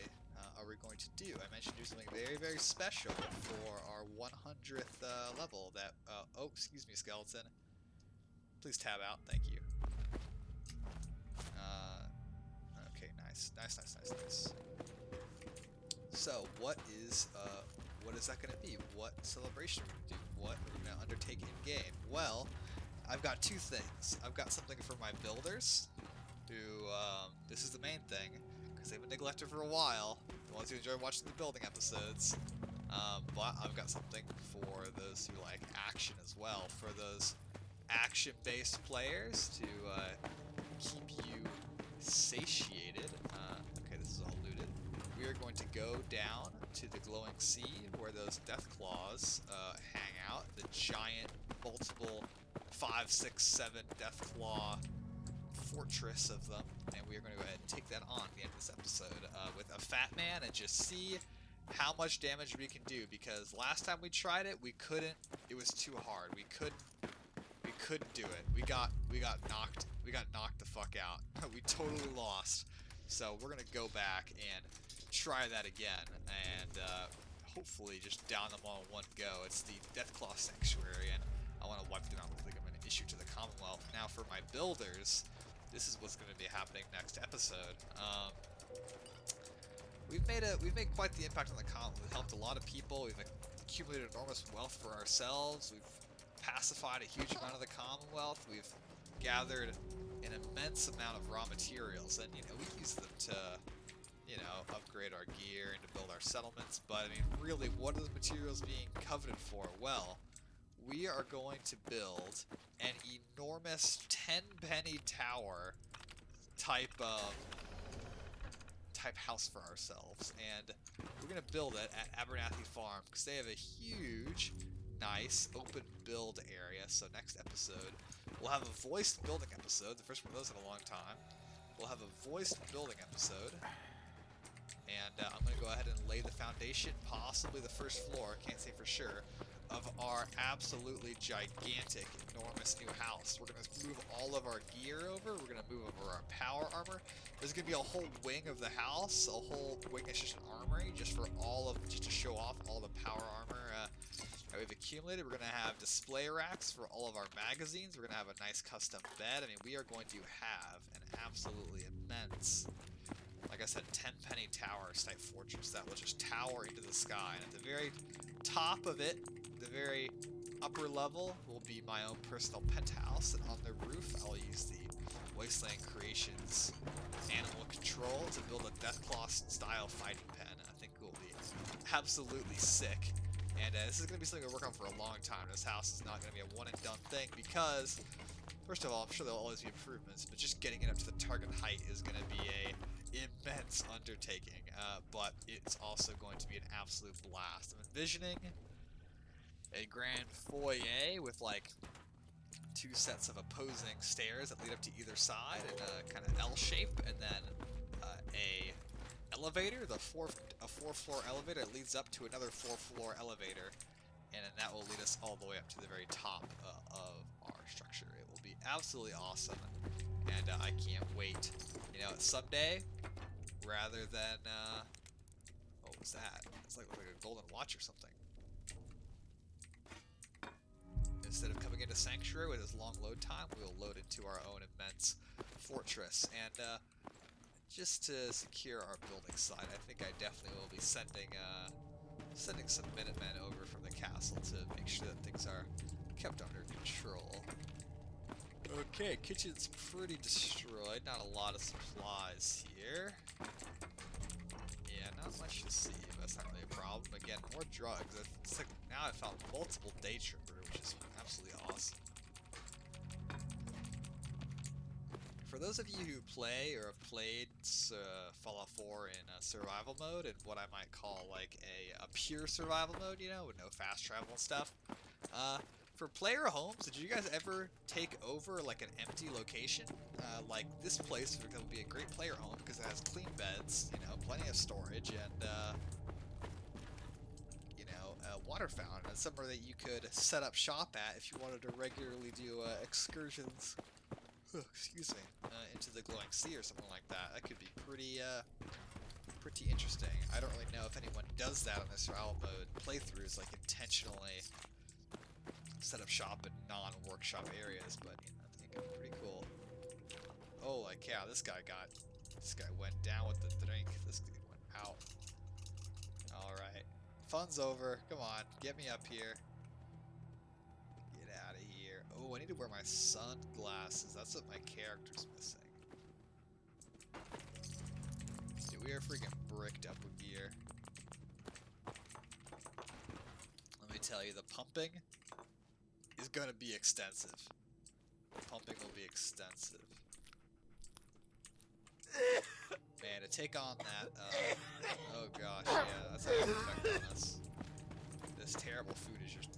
are we going to do? I mentioned do something very, very special for our 100th level that, oh, excuse me, skeleton. Please tab out, thank you. Okay, nice. So, what is that going to be? What celebration are we going to do? What are we going to undertake in game? Well, I've got two things. I've got something for my builders, who, this is the main thing, because they've been neglected for a while, the ones who enjoy watching the building episodes, but I've got something for those who like action as well, for those action-based players to keep you satiated. Okay, this is all looted. We are going to go down to the glowing sea where those death claws hang out, the giant multiple 5, 6, 7 death claw fortress of them, and we are going to go ahead and take that on at the end of this episode with a fat man and just see how much damage we can do, because last time we tried it, we couldn't. It was too hard. We couldn't do it. We got knocked the fuck out. We totally lost. So we're gonna go back and try that again, and hopefully just down them all in one go. It's the Deathclaw Sanctuary, and I want to wipe them out before they come an issue to the Commonwealth. Now for my builders, this is what's going to be happening next episode. We've made quite the impact on the Commonwealth. We've helped a lot of people. We've accumulated enormous wealth for ourselves. We've pacified a huge amount of the Commonwealth. We've gathered an immense amount of raw materials, and you know, we use them to, you know, upgrade our gear and to build our settlements. But I mean, really, what are the materials being coveted for? Well, we are going to build an enormous 10-penny tower type house for ourselves, and we're gonna build it at Abernathy Farm because they have a huge, nice open build area. So next episode, we'll have a voiced building episode, the first one of those in a long time. We'll have a voiced building episode, and I'm going to go ahead and lay the foundation, possibly the first floor, can't say for sure, of our absolutely gigantic, enormous new house. We're going to move all of our gear over, we're going to move over our power armor. There's going to be a whole wing of the house, a whole wing that's just an armory, just to show off all the power armor that we've accumulated. We're going to have display racks for all of our magazines. We're going to have a nice custom bed. I mean, we are going to have an absolutely immense, like I said, 10-penny tower type fortress that will just tower into the sky. And at the very top of it, the very upper level, will be my own personal penthouse. And on the roof, I'll use the Wasteland Creations animal control to build a Deathclaw style fighting pen. I think it will be absolutely sick. And this is going to be something we'll work on for a long time. This house is not going to be a one-and-done thing because, first of all, I'm sure there'll always be improvements, but just getting it up to the target height is going to be a immense undertaking. But it's also going to be an absolute blast. I'm envisioning a grand foyer with like 2 sets of opposing stairs that lead up to either side in a kind of L shape, and then a elevator, a 4-floor elevator that leads up to another 4-floor elevator, and then that will lead us all the way up to the very top of our structure. It will be absolutely awesome. and I can't wait. You know, someday, rather than what was that? It's like a golden watch or something. Instead of coming into Sanctuary with its long load time, we'll load into our own immense fortress. And just to secure our building site, I think I definitely will be sending some Minutemen over from the castle to make sure that things are kept under control. Okay, kitchen's pretty destroyed. Not a lot of supplies here. Yeah, not much to see. That's not really a problem. Again, more drugs. It's like now I found multiple day tripper, which is absolutely awesome. For those of you who play or have played Fallout 4 in survival mode, and what I might call like a pure survival mode, you know, with no fast travel and stuff, for player homes, did you guys ever take over like an empty location? Like this place is going to be a great player home because it has clean beds, you know, plenty of storage, and you know, a water fountain, and somewhere that you could set up shop at if you wanted to regularly do excursions. Excuse me, into the glowing sea or something like that. That could be pretty interesting. I don't really know if anyone does that on the survival mode playthroughs, like intentionally set up shop in non-workshop areas, but you know, I think it'd be pretty cool. Oh, like yeah, this guy went down with the drink. This dude went out. All right, fun's over. Come on, get me up here. Get out of here. Oh, I need to wear my sunglasses. That's what my character's missing. Dude, we are freaking bricked up with gear. Let me tell you, the pumping is going to be extensive. The pumping will be extensive. Man, to take on that, oh gosh, yeah, that's having an effect on us. This terrible food is just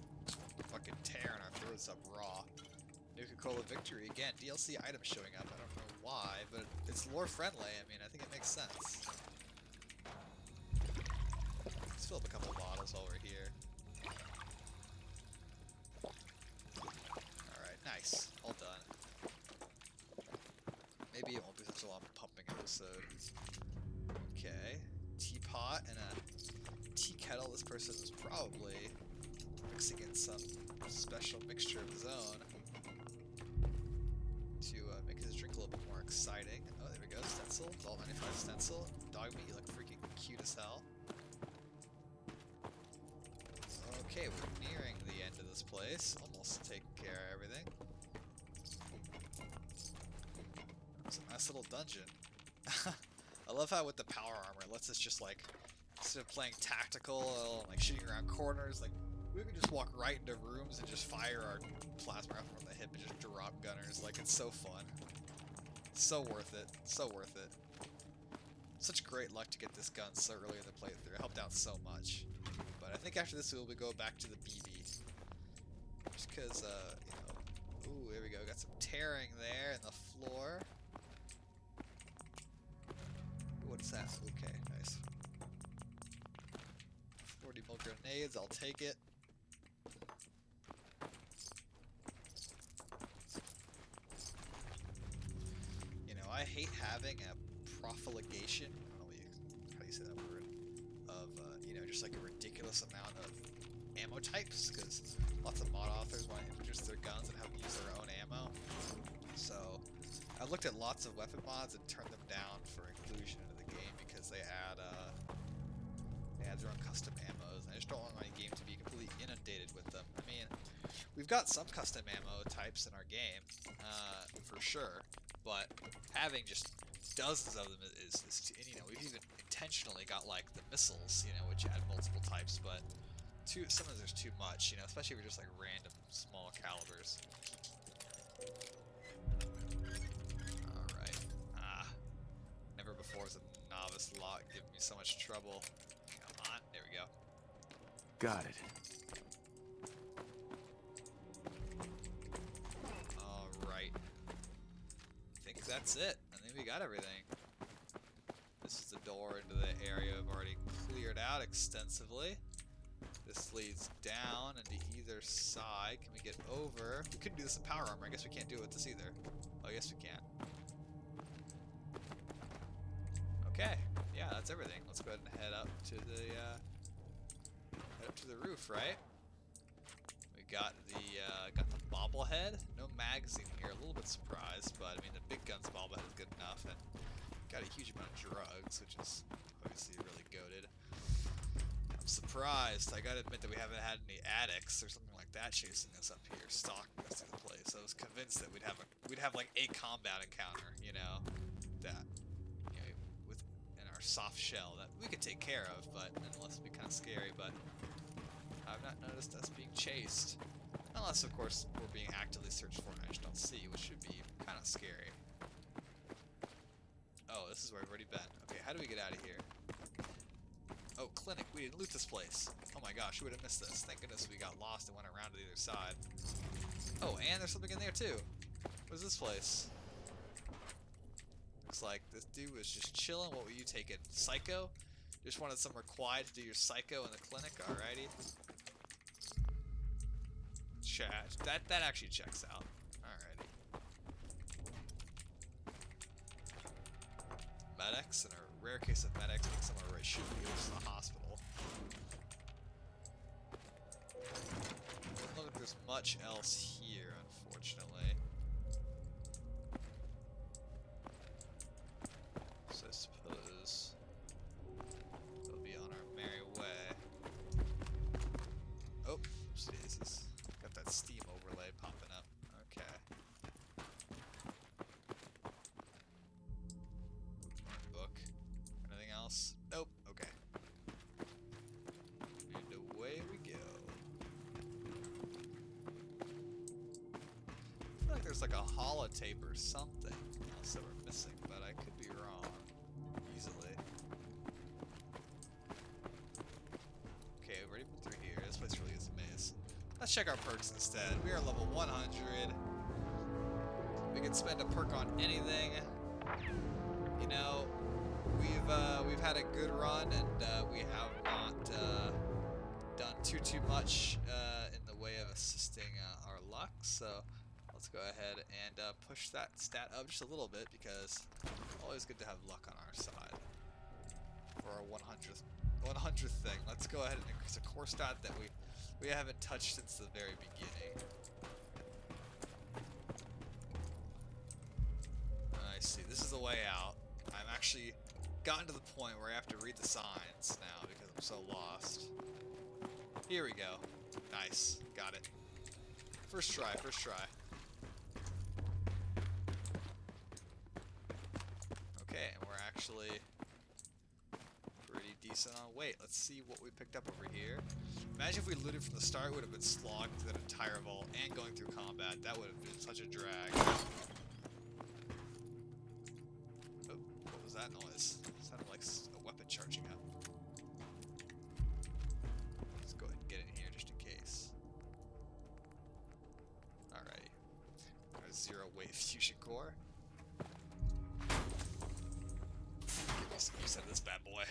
fucking tearing our throats up raw. Nuka-Cola Victory, again, DLC items showing up. I don't know why, but it's lore friendly. I mean, I think it makes sense. Let's fill up a couple bottles while we're here. Alright, nice. All done. Maybe it won't be such a long pumping episode. Okay. Teapot and a tea kettle. This person is probably mixing in some special mixture of his own to make his drink a little bit more exciting. Oh, there we go. Stencil. All 95 stencil. Dog meat, you look freaking cute as hell. Okay, we're nearing the end of this place. Almost taking care of everything. It's a nice little dungeon. I love how with the power armor it lets us just like, instead of playing tactical, like shooting around corners, like we can just walk right into rooms and just fire our plasma rifle from the hip and just drop gunners. Like, it's so fun. So worth it. So worth it. Such great luck to get this gun so early in the playthrough. It helped out so much. But I think after this we'll go back to the BB. Just because, you know... Ooh, there we go. Got some tearing there in the floor. What is that? Okay, nice. 40 mil grenades, I'll take it. You know, I hate having a profligation, I don't know how you say that word, of, you know, just like a ridiculous amount of ammo types, because lots of mod authors want to introduce their guns and have them use their own ammo. So, I looked at lots of weapon mods and turned them down for inclusion into the game because they add their own custom ammos, and I just don't want my game to be completely inundated with them. I mean, we've got some custom ammo types in our game, for sure, but having just dozens of them is and, you know, we've even intentionally got like the missiles, you know, which add multiple types, but sometimes there's too much, you know, especially if you're just like random small calibers. Alright. Never before has a novice lock given me so much trouble. Come on, there we go. Got it. Alright. I think that's it. I think we got everything. This is the door into the area I've already cleared out extensively. This leads down into either side. Can we get over? We couldn't do this in power armor. I guess we can't do it with this either. Oh, yes we can. Okay, yeah, that's everything. Let's go ahead and head up to the roof, right? We got the bobblehead. No magazine here. A little bit surprised, but I mean the big guns bobblehead is good enough, and got a huge amount of drugs, which is obviously really goated. I'm surprised. I gotta admit that we haven't had any addicts or something like that chasing us up here, stalking us through the place. I was convinced that we'd have like a combat encounter, you know, that in our soft shell that we could take care of, but nonetheless it'd be kind of scary. But I've not noticed us being chased, unless of course we're being actively searched for and I just don't see, which should be kind of scary. Oh, this is where I've already been. Okay, how do we get out of here? Oh, clinic. We didn't loot this place. Oh my gosh, who would have missed this? Thank goodness we got lost and went around to the other side. Oh, and there's something in there too. What is this place? Looks like this dude was just chilling. What were you taking? Psycho? Just wanted somewhere quiet to do your psycho in the clinic? Alrighty. Chat. That actually checks out. Alrighty. Medics, in a rare case of medics, being somewhere where it should be, which is the hospital. Doesn't look like there's much else here, unfortunately. So I suppose we'll be on our merry way. Oh, oops daisies. Got that Steam overlay popping up. Okay. Book. Anything else? Nope. Okay. And away we go. I feel like there's like a holotape or something else that we're missing, but I could be wrong. Easily. Okay, we've already been through here. This place really is a maze. Let's check our perks instead. We are level 100. We can spend a perk on anything. You know, we've had a good run, and we have not done too much in the way of assisting our luck. So let's go ahead and push that stat up just a little bit, because always good to have luck on our side for our 100th thing. Let's go ahead and increase a core stat that we haven't touched since the very beginning. I see. This is the way out. I'm actually gotten to the point where I have to read the signs now because I'm so lost. Here we go. Nice. Got it. First try, first try. Okay, and we're actually pretty decent on weight. Let's see what we picked up over here. Imagine if we looted from the start, would have been slogged through that entire vault and going through combat. That would have been such a drag. Oh, what was that noise? It sounded like a weapon charging up. Let's go ahead and get in here just in case. Alrighty. Our zero wave fusion core. Give me some use out of this bad boy.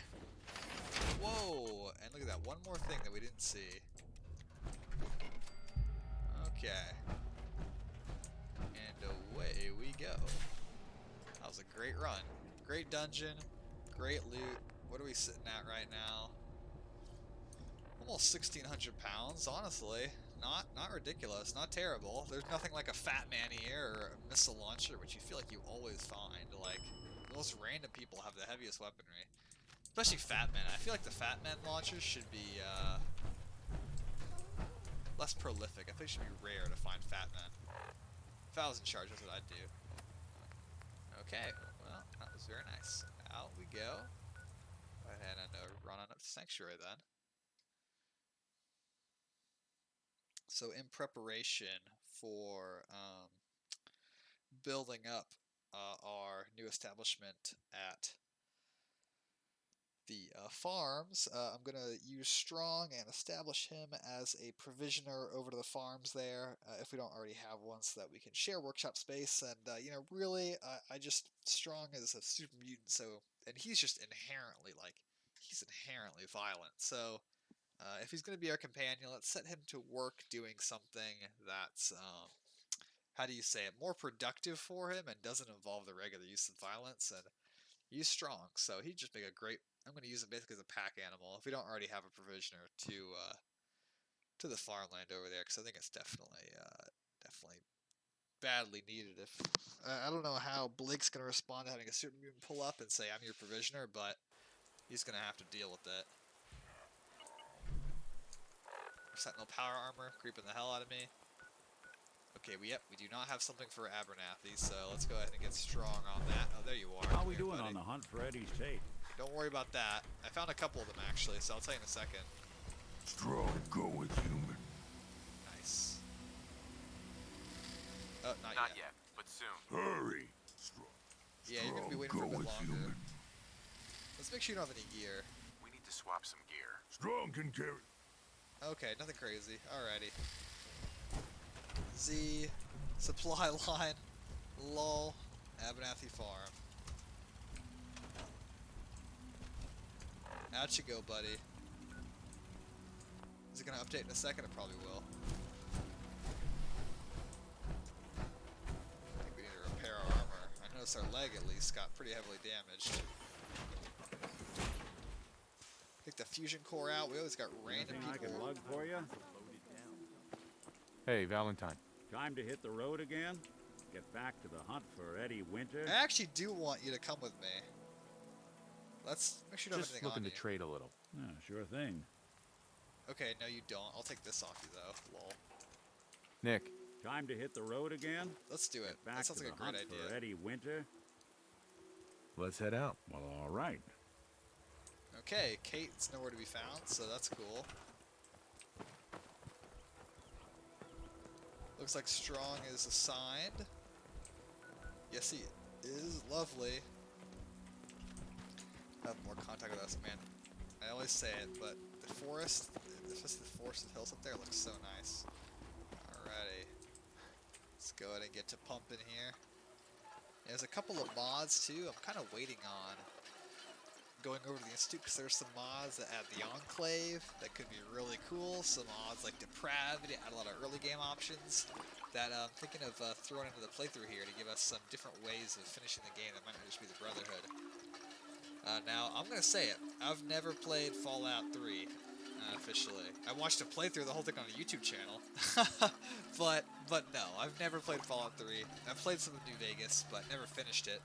Whoa! And look at that, one more thing that we didn't see. Okay. And away we go. That was a great run. Great dungeon. Great loot. What are we sitting at right now? Almost 1,600 pounds, honestly. Not ridiculous. Not terrible. There's nothing like a Fat Man here or a missile launcher, which you feel like you always find. Like, the most random people have the heaviest weaponry. Especially Fat Man. I feel like the Fat Man launchers should be less prolific. I think it should be rare to find Fat Man. If I was in charge, that's what I'd do. Okay, well, that was very nice. Out we go. Go ahead and run on up to Sanctuary then. So in preparation for building up our new establishment at the farms, I'm going to use Strong and establish him as a provisioner over to the farms there, if we don't already have one, so that we can share workshop space. And, you know, really, Strong is a super mutant, so, and he's just inherently, he's inherently violent. So, if he's going to be our companion, let's set him to work doing something that's, how do you say it, more productive for him and doesn't involve the regular use of violence. And He's strong, so he'd just make a great... I'm going to use him basically as a pack animal if we don't already have a provisioner to the farmland over there, because I think it's definitely badly needed. If I don't know how Blake's going to respond to having a super mutant pull up and say, I'm your provisioner, but he's going to have to deal with it. Sentinel power armor, creeping the hell out of me. Okay, we do not have something for Abernathy, so let's go ahead and get strong on that. Oh, there you are. How we there, doing buddy. on the hunt for Eddie's tape? Don't worry about that. I found a couple of them, actually, so I'll tell you in a second. Strong going human. Nice. Oh, not yet, but soon. Hurry. Strong. Yeah, you're going to be waiting for a bit longer. Human. Let's make sure you don't have any gear. We need to swap some gear. Strong can carry. Okay, nothing crazy. Alrighty. Z, supply line, lol, Abernathy Farm. Out you go, buddy. Is it gonna update in a second? It probably will. I think we need to repair our armor. I noticed our leg at least got pretty heavily damaged. Take the fusion core out. We always got random Anything I people. can lug for you? Hey, Valentine. Time to hit the road again? Get back to the hunt for Eddie Winter? I actually do want you to come with me. Let's make sure you don't have Just anything on looking to you. trade a little. Yeah, sure thing. Okay, no you don't. I'll take this off you though. Lol. Nick, Time to hit the road again? Let's do it. Get back That sounds to like the a great hunt for idea. Eddie Winter? Let's head out. Well, all right. Okay, Kate's nowhere to be found, so that's cool. Looks like Strong is assigned. Yes, he is. Lovely. Have more contact with us, man. I always say it, but the forest, especially the forested hills up there, looks so nice. Alrighty. Let's go ahead and get to pumping here. There's a couple of mods too. I'm kind of waiting on going over to the Institute because there's some mods that add the Enclave that could be really cool. Some mods like Depravity, add a lot of early game options that I'm thinking of throwing into the playthrough here to give us some different ways of finishing the game that might not just be the Brotherhood. Now, I'm going to say it. I've never played Fallout 3 officially. I watched a playthrough of the whole thing on a YouTube channel. but no, I've never played Fallout 3. I've played some of New Vegas, but never finished it.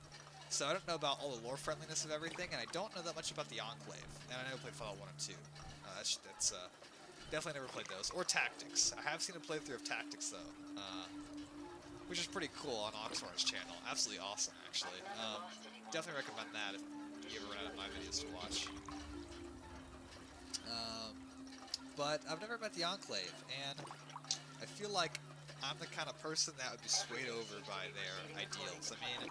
So I don't know about all the lore friendliness of everything, and I don't know that much about the Enclave. And I never played Fallout 1 and 2. That's definitely never played those. Or Tactics. I have seen a playthrough of Tactics, though. Which is pretty cool on Oxhorn's channel. Absolutely awesome, actually. Definitely recommend that if you ever run out of my videos to watch. But I've never met the Enclave, and I feel like I'm the kind of person that would be swayed over by their ideals. I mean,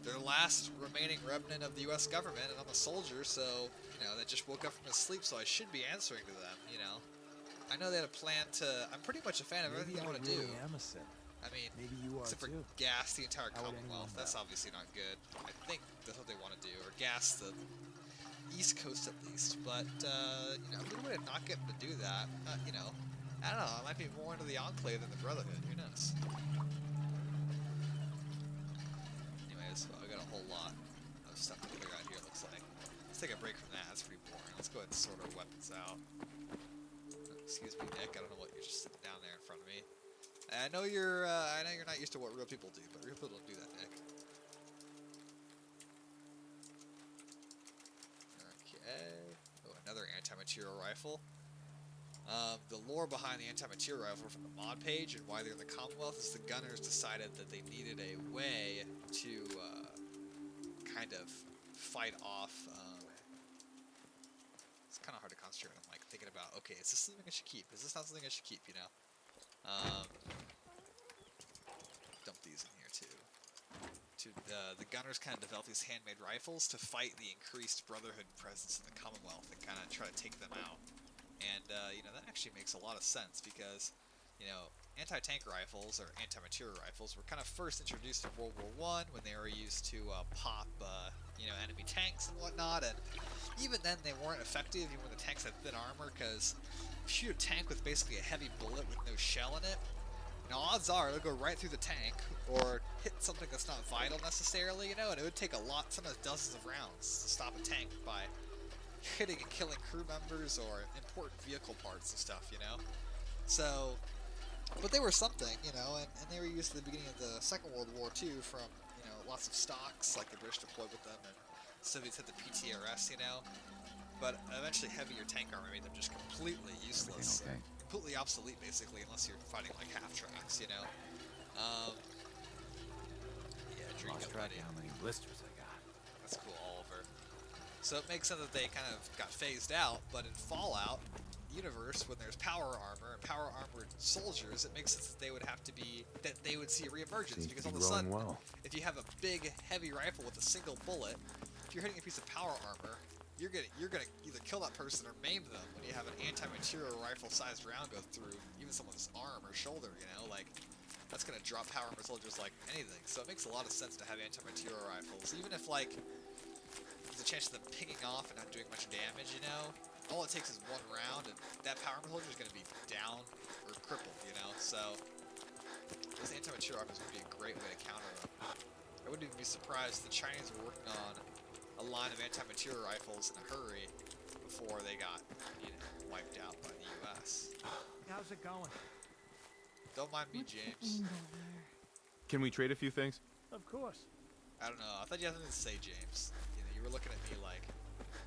they're the last remaining remnant of the U.S. government, and I'm a soldier, so, you know, that just woke up from his sleep, so I should be answering to them, you know. I know they had a plan to... I'm pretty much a fan of everything they want to do. I mean, except for gas the entire Commonwealth. That's obviously not good. I think that's what they want to do, or gas the East Coast at least. But, you know, a good way to not get them to do that, you know, I don't know, I might be more into the Enclave than the Brotherhood, who knows? Anyways, I got a whole lot of stuff to clear out here, it looks like. Let's take a break from that, that's pretty boring. Let's go ahead and sort our weapons out. Excuse me, Nick, I don't know what you're just sitting down there in front of me. I know you're not used to what real people do, but real people don't do that, Nick. Okay. Oh, another anti-material rifle. The lore behind the anti-material rifle from the mod page and why they're in the Commonwealth is the gunners decided that they needed a way to kind of fight off. It's kind of hard to concentrate on, like, thinking about, okay, is this something I should keep? Is this not something I should keep, you know? Dump these in here too. The gunners kind of developed these handmade rifles to fight the increased Brotherhood presence in the Commonwealth and kind of try to take them out. And you know, that actually makes a lot of sense because, you know, anti-tank rifles or anti-material rifles were kind of first introduced in World War I when they were used to pop, you know, enemy tanks and whatnot. And even then, they weren't effective even when the tanks had thin armor because if you shoot a tank with basically a heavy bullet with no shell in it, Now, odds are it'll go right through the tank or hit something that's not vital necessarily, you know, and it would take a lot, sometimes dozens of rounds to stop a tank by hitting and killing crew members or important vehicle parts and stuff, you know? So, but they were something, you know, and they were used at the beginning of the Second World War too from, you know, lots of stocks, like the British deployed with them, and Soviets had the PTRS, you know? But eventually heavier tank armor made them just completely useless. Okay. Completely obsolete, basically, unless you're fighting like half-tracks, you know? Yeah, drink Lost up, track buddy. of how many blisters I got. That's cool, Oliver. So it makes sense that they kind of got phased out, but in Fallout universe, when there's power armor and power armored soldiers, it makes sense that they would have to be, that they would see a reemergence, Seems because to all be of a sudden, rolling well. if you have a big, heavy rifle with a single bullet, if you're hitting a piece of power armor, you're gonna either kill that person or maim them when you have an anti-material rifle-sized round go through even someone's arm or shoulder, you know, like, that's gonna drop power armor soldiers like anything. So it makes a lot of sense to have anti-material rifles, even if, like, there's a chance of them picking off and not doing much damage, you know? All it takes is one round, and that power armor soldier is gonna be down or crippled, you know? So, those anti-material rifles would be a great way to counter them. I wouldn't even be surprised if the Chinese were working on a line of anti-material rifles in a hurry before they got, you know, wiped out by the U.S. How's it going? Don't mind me, James. Can we trade a few things? Of course. I don't know. I thought you had something to say, James. You know, you were looking at me like,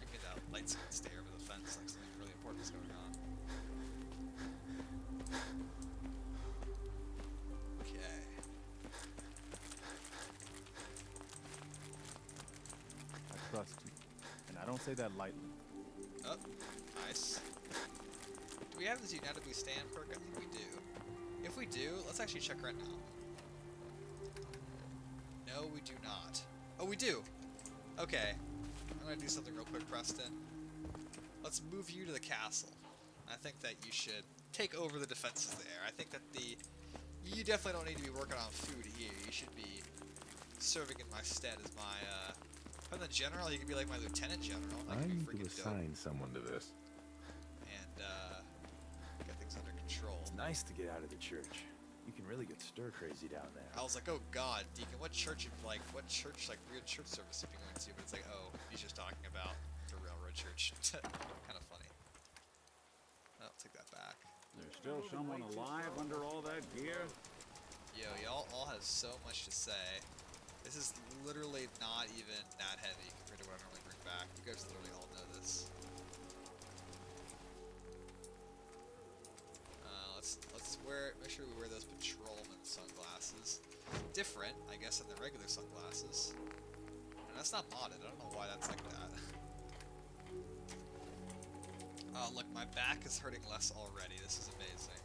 give me that light skin stare over the fence, like something really important is going on. Okay. I trust you, and I don't say that lightly. Oh, nice. Do we have this United We Stand perk? I think we do. If we do, let's actually check right now. No, we do not. Oh, we do! Okay. I'm gonna do something real quick, Preston. Let's move you to the castle. I think that you should take over the defenses there. I think that you definitely don't need to be working on food here. You should be serving in my stead as my, if I'm the general, you could be like my lieutenant general. I That could be need to freaking dope. assign someone to this. And, get things under control. It's nice to get out of the church. You can really get stir crazy down there. I was like, oh god, Deacon, what church, weird church service you've been going to? But it's like, oh, he's just talking about the railroad church. Kind of funny. I'll take that back. There's still someone alive under all that gear? Yo, y'all all have so much to say. This is literally not even that heavy compared to what I normally bring back. You guys literally all know this. Make sure we wear those patrolman sunglasses. Different, I guess, than the regular sunglasses. And that's not modded. I don't know why that's like that. Oh, look, my back is hurting less already. This is amazing.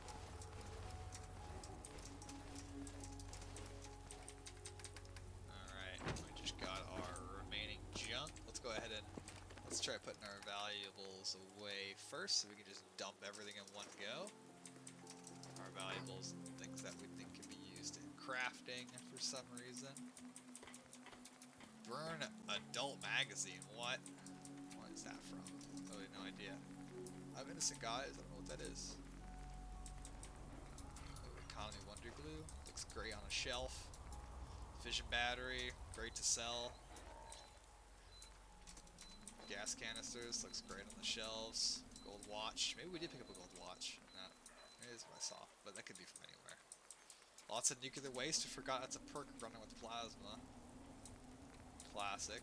Alright, we just got our remaining junk. Let's go ahead and let's try putting our valuables away first so we can just dump everything in one go. Our valuables and things that we think can be used in crafting for some reason. Burn adult magazine. What? What is that from? Oh, I have no idea. I'm innocent, guys. I don't know what that is. Economy Wonder Glue. Looks great on a shelf. Fission battery. Great to sell. Gas canisters. Looks great on the shelves. Gold watch. Maybe we did pick up a gold watch. No. Maybe that's what I saw. But that could be from anywhere. Lots of nuclear waste. I forgot that's a perk running with plasma. Classic.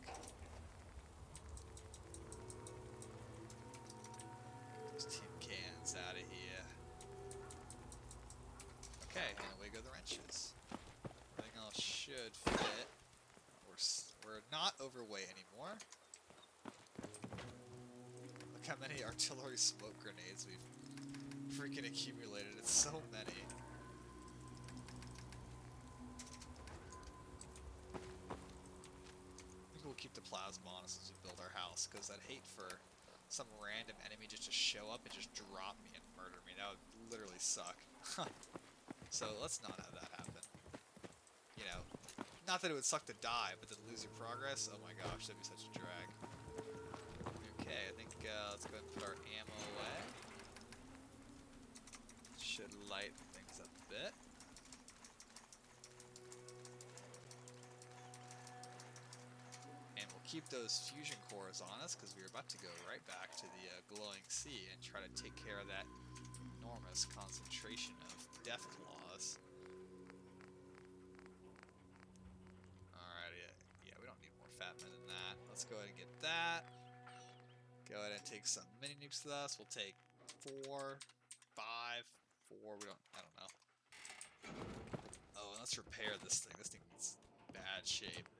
Those tin cans out of here. Okay, and away go the wrenches. Everything else should fit. We're not overweight anymore. Look how many artillery smoke grenades we've freaking accumulated. It's so many. We'll keep the plasma on us as we build our house, because I'd hate for some random enemy just to show up and just drop me and murder me. That would literally suck. So let's not have that happen. You know, not that it would suck to die, but to lose your progress, oh my gosh, that'd be such a drag. Okay, I think let's go ahead and put our ammo away. Should lighten things up a bit. keep those fusion cores on us because we were about to go right back to the glowing sea and try to take care of that enormous concentration of death claws. Alright, yeah, we don't need more fat men than that. Let's go ahead and get that. Go ahead and take some mini nukes with us. We'll take 4, 5, 4. I don't know. Oh, let's repair this thing. This thing's in bad shape.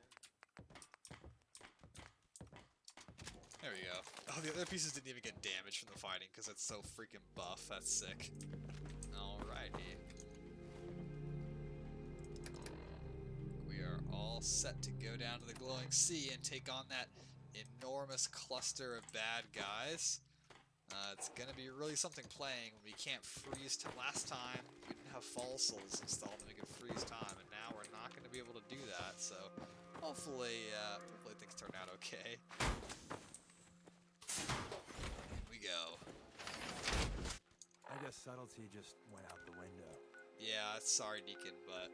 There we go. Oh, the other pieces didn't even get damaged from the fighting because it's so freaking buff. That's sick. Alrighty. We are all set to go down to the glowing sea and take on that enormous cluster of bad guys. It's gonna be really something playing when we can't freeze time. Last time we didn't have fall souls installed and we could freeze time, and now we're not gonna be able to do that. So hopefully, hopefully things turn out okay. Here we go. I guess subtlety just went out the window. Yeah, sorry, Deacon, but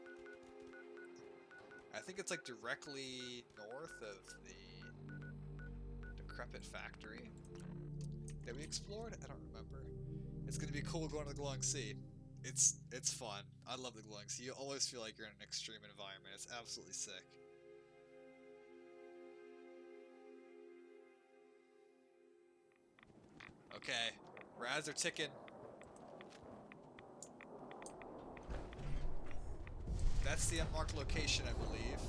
I think it's like directly north of the decrepit factory that we explored. I don't remember. It's gonna be cool going to the glowing sea. It's fun. I love the glowing sea. You always feel like you're in an extreme environment. It's absolutely sick. Okay, Rads are ticking. That's the unmarked location, I believe.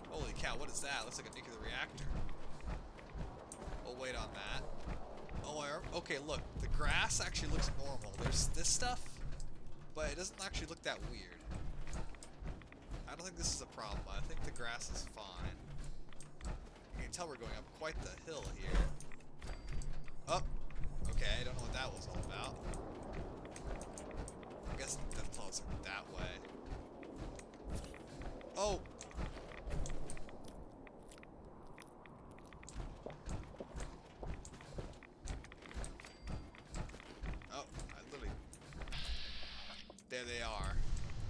Holy cow, what is that? Looks like a nuclear reactor. We'll wait on that. Oh, okay, look, the grass actually looks normal. There's this stuff, but it doesn't actually look that weird. I don't think this is a problem. I think the grass is fine. You can tell we're going up quite the hill here. Oh, okay, I don't know what that was all about. I guess the death claws are that way. Oh! Oh, I literally... There they are.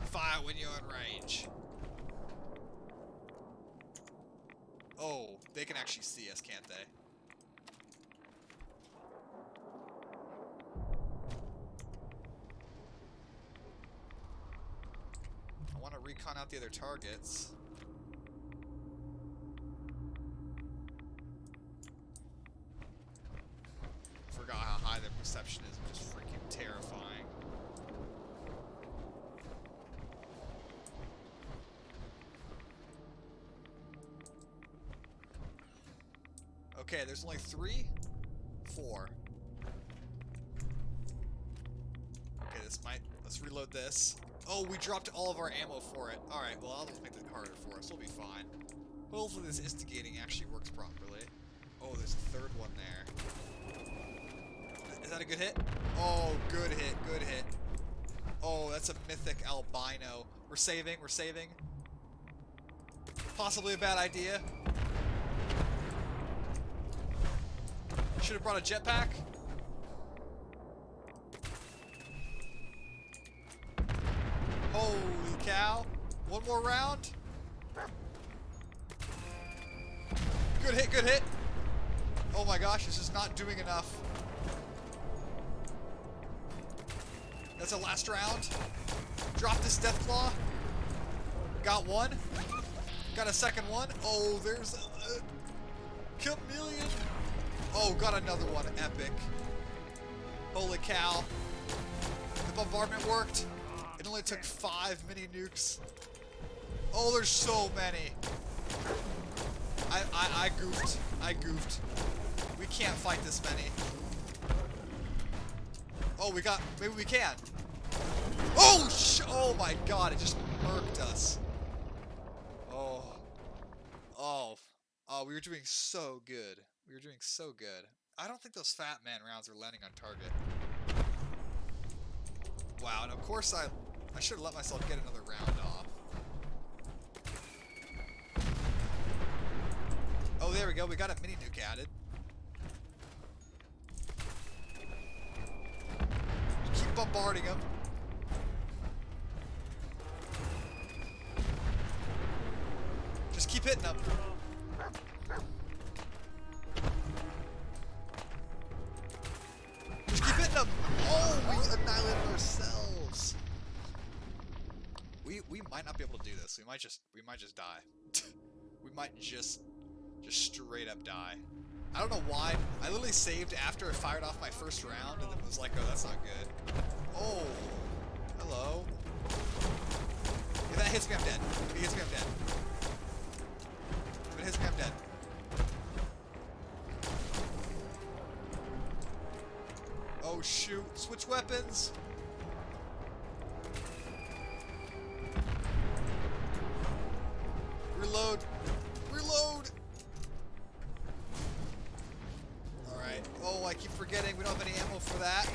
Fire when you're in range. Oh, they can actually see us, can't they? I want to recon out the other targets. Forgot how high their perception is, which is freaking terrifying. Okay, there's only 3? 4. Okay, this might... Let's reload this. Oh, we dropped all of our ammo for it. Alright, well, I'll just make it harder for us. We'll be fine. Hopefully this instigating actually works properly. Oh, there's a third one there. Is that a good hit? Oh, good hit, good hit. Oh, that's a mythic albino. We're saving, we're saving. Possibly a bad idea. Should have brought a jetpack. Holy cow. One more round. Good hit, good hit. Oh my gosh, this is not doing enough. That's a last round. Drop this Deathclaw. Got one. Got a second one. Oh, there's a chameleon. Oh, got another one. Epic. Holy cow. The bombardment worked. It only took 5 mini nukes. Oh, there's so many. I goofed. I goofed. We can't fight this many. Oh, we got... Maybe we can. Oh, oh my god. It just murked us. Oh. Oh. Oh, we were doing so good. We were doing so good. I don't think those Fat Man rounds are landing on target. Wow, and of course I should have let myself get another round off. Oh, there we go. We got a mini nuke added. Keep bombarding them. Just keep hitting them. Just keep hitting them. Oh, we annihilated ourselves. We might not be able to do this. We might just die. We might just straight up die. I don't know why. I literally saved after I fired off my first round and then was like, oh, that's not good. Oh, hello. If that hits me, I'm dead. If it hits me, I'm dead. If it hits me, I'm dead. Oh shoot, switch weapons. Reload. Reload. Alright. Oh, I keep forgetting we don't have any ammo for that.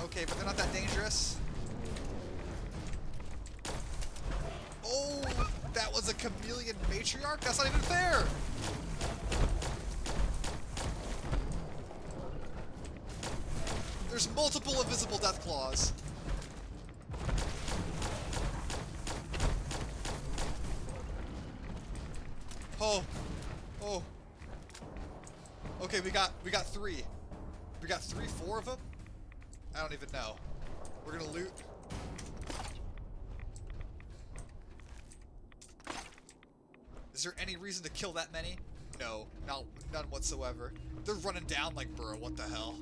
Okay, but they're not that dangerous. Oh, that was a chameleon matriarch? That's not even fair! There's multiple invisible death claws. Oh. Oh. Okay, we got 3. We got 4 of them? I don't even know. We're gonna loot. Is there any reason to kill that many? No, none whatsoever. They're running down like burrow, what the hell?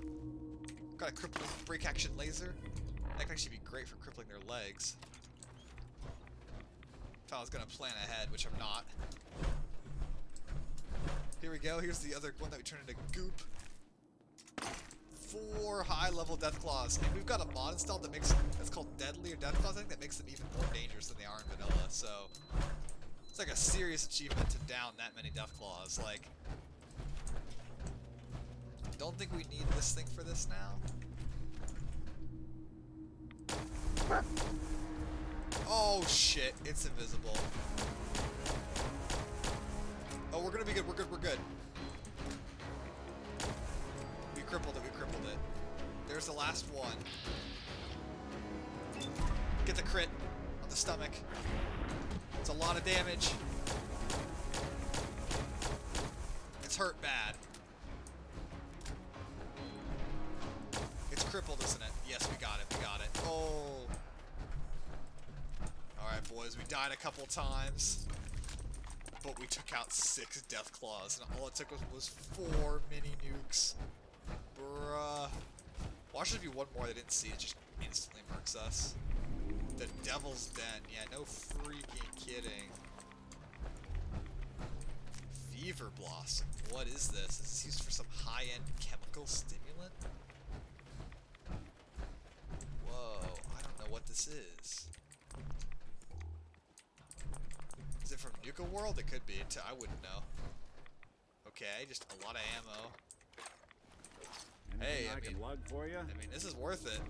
Got a crippling break action laser. That can actually be great for crippling their legs. Thought I was gonna plan ahead, which I'm not. Here we go, here's the other one that we turned into goop. 4 high-level death claws. And we've got a mod installed that makes that's called deadly or death claws, I think, that makes them even more dangerous than they are in vanilla, so it's like a serious achievement to down that many death claws. Like, don't think we need this thing for this now. Oh shit, it's invisible. Oh, we're gonna be good, we're good, we're good. We crippled it, we crippled it. There's the last one. Get the crit on the stomach. It's a lot of damage. It's hurt bad. It's crippled, isn't it? Yes, we got it, we got it. Oh. Alright, boys, we died a couple times. But we took out 6 death claws, and all it took was 4 mini nukes. Bruh. Watch there be one more they didn't see, it just instantly murks us. The Devil's Den, yeah, no freaking kidding. Fever Blossom, what is this? Is this used for some high-end chemical stimulant? Whoa, I don't know what this is. Is it from Nuka World? It could be. I wouldn't know. Okay, just a lot of ammo. Anything Hey, I can lug for you? I mean, this is worth it.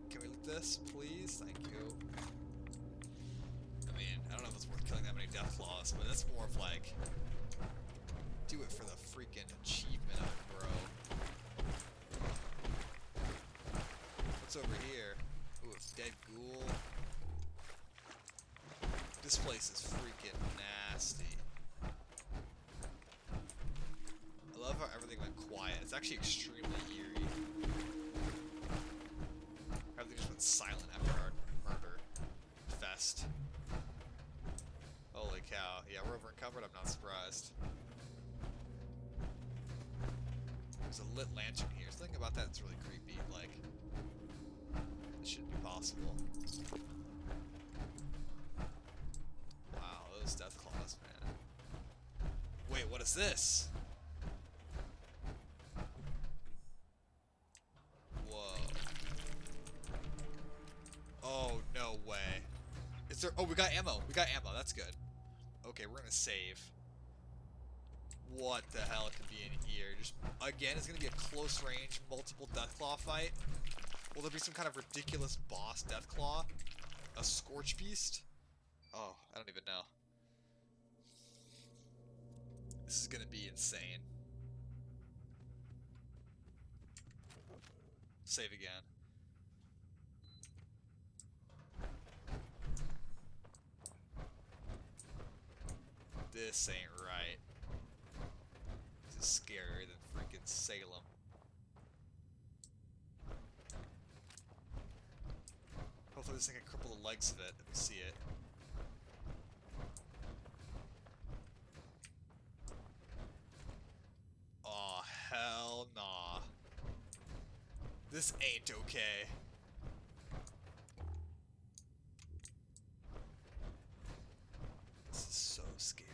Can we loot this, please? Thank you. I mean, I don't know if it's worth killing that many death claws, but that's more of like, do it for the freaking achievement of it, bro. What's over here? Ooh, a dead ghoul. This place is freaking nasty. I love how everything went quiet. It's actually extremely eerie. Everything just went silent after our murder fest. Holy cow. Yeah, we're over encumbered. I'm not surprised. There's a lit lantern here. Something about that that's really creepy. Like, this shouldn't be possible. Wow, those death claws, man. Wait, what is this? Whoa. Oh, no way. Is there... Oh, we got ammo. We got ammo. That's good. Okay, we're gonna save. What the hell could be in here? Just, again, it's gonna be a close range, multiple Deathclaw fight. Will there be some kind of ridiculous boss Deathclaw? A Scorch Beast? Oh, I don't even know. This is gonna be insane. Save again. This ain't right. This is scarier than freaking Salem. Hopefully this thing can cripple the legs of it if we see it. Oh, hell nah. This ain't okay. This is so scary.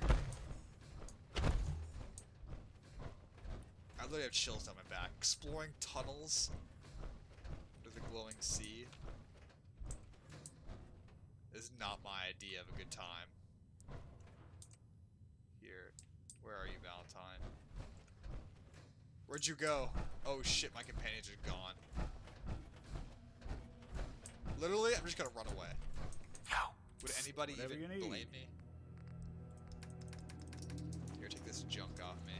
I literally have chills down my back. Exploring tunnels under the glowing sea is not my idea of a good time. Here. Where are you, Valentine? Where'd you go? Oh shit, my companions are gone. Literally, I'm just gonna run away. Would anybody Whatever even you need. blame me? Here, take this junk off me.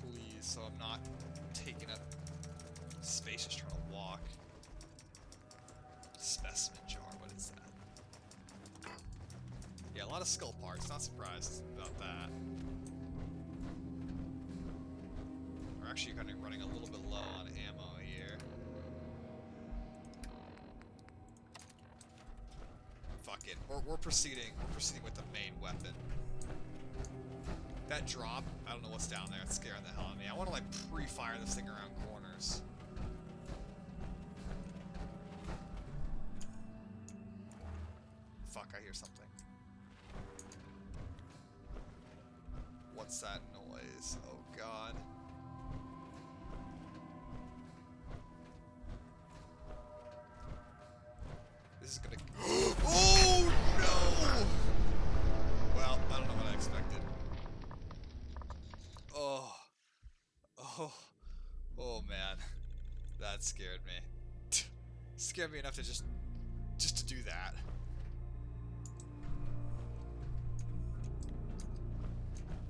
Please, so I'm not taking up space just trying to walk. Specimen jar, what is that? Yeah, a lot of skull parts, not surprised about that. We're actually kind of running a little bit low on ammo here. Fuck it, we're proceeding. We're proceeding with the main weapon. That drop, I don't know what's down there. It's scaring the hell out of me. I want to like pre-fire this thing around corners. Fuck, I hear something. What's that noise? Oh god. This is gonna... Oh no! Well, I don't know what I expected. Oh. Oh. Oh man. That scared me. Scared me enough to just to do that.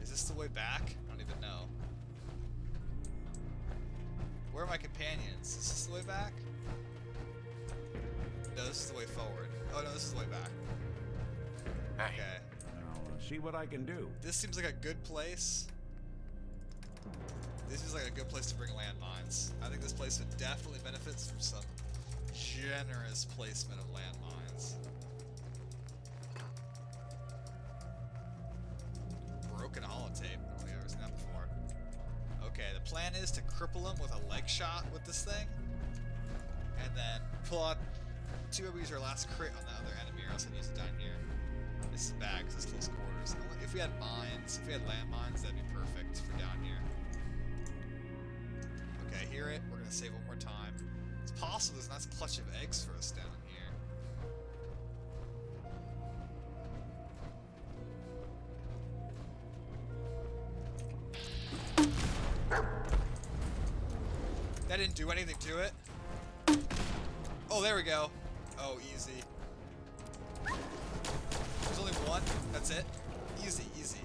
Is this the way back? I don't even know. Where are my companions? Is this the way back? No, this is the way forward. Oh no, this is the way back. Hey, Okay. I'll see what I can do. This seems like a good place. This is like a good place to bring landmines. I think this place would definitely benefits from some generous placement of landmines. Broken holotape. I don't think I've ever seen that before. Okay, the plan is to cripple him with a leg shot with this thing, and then pull out two of these our last crit on the other enemy, or else I'd use it down here. This is bad because it's close quarters. If we had mines, if we had landmines, that'd be perfect for down here. Okay, I hear it. We're gonna save one more time. It's possible there's a nice clutch of eggs for us down here. That didn't do anything to it. Oh, there we go. Oh, easy. There's only one. That's it. Easy, easy.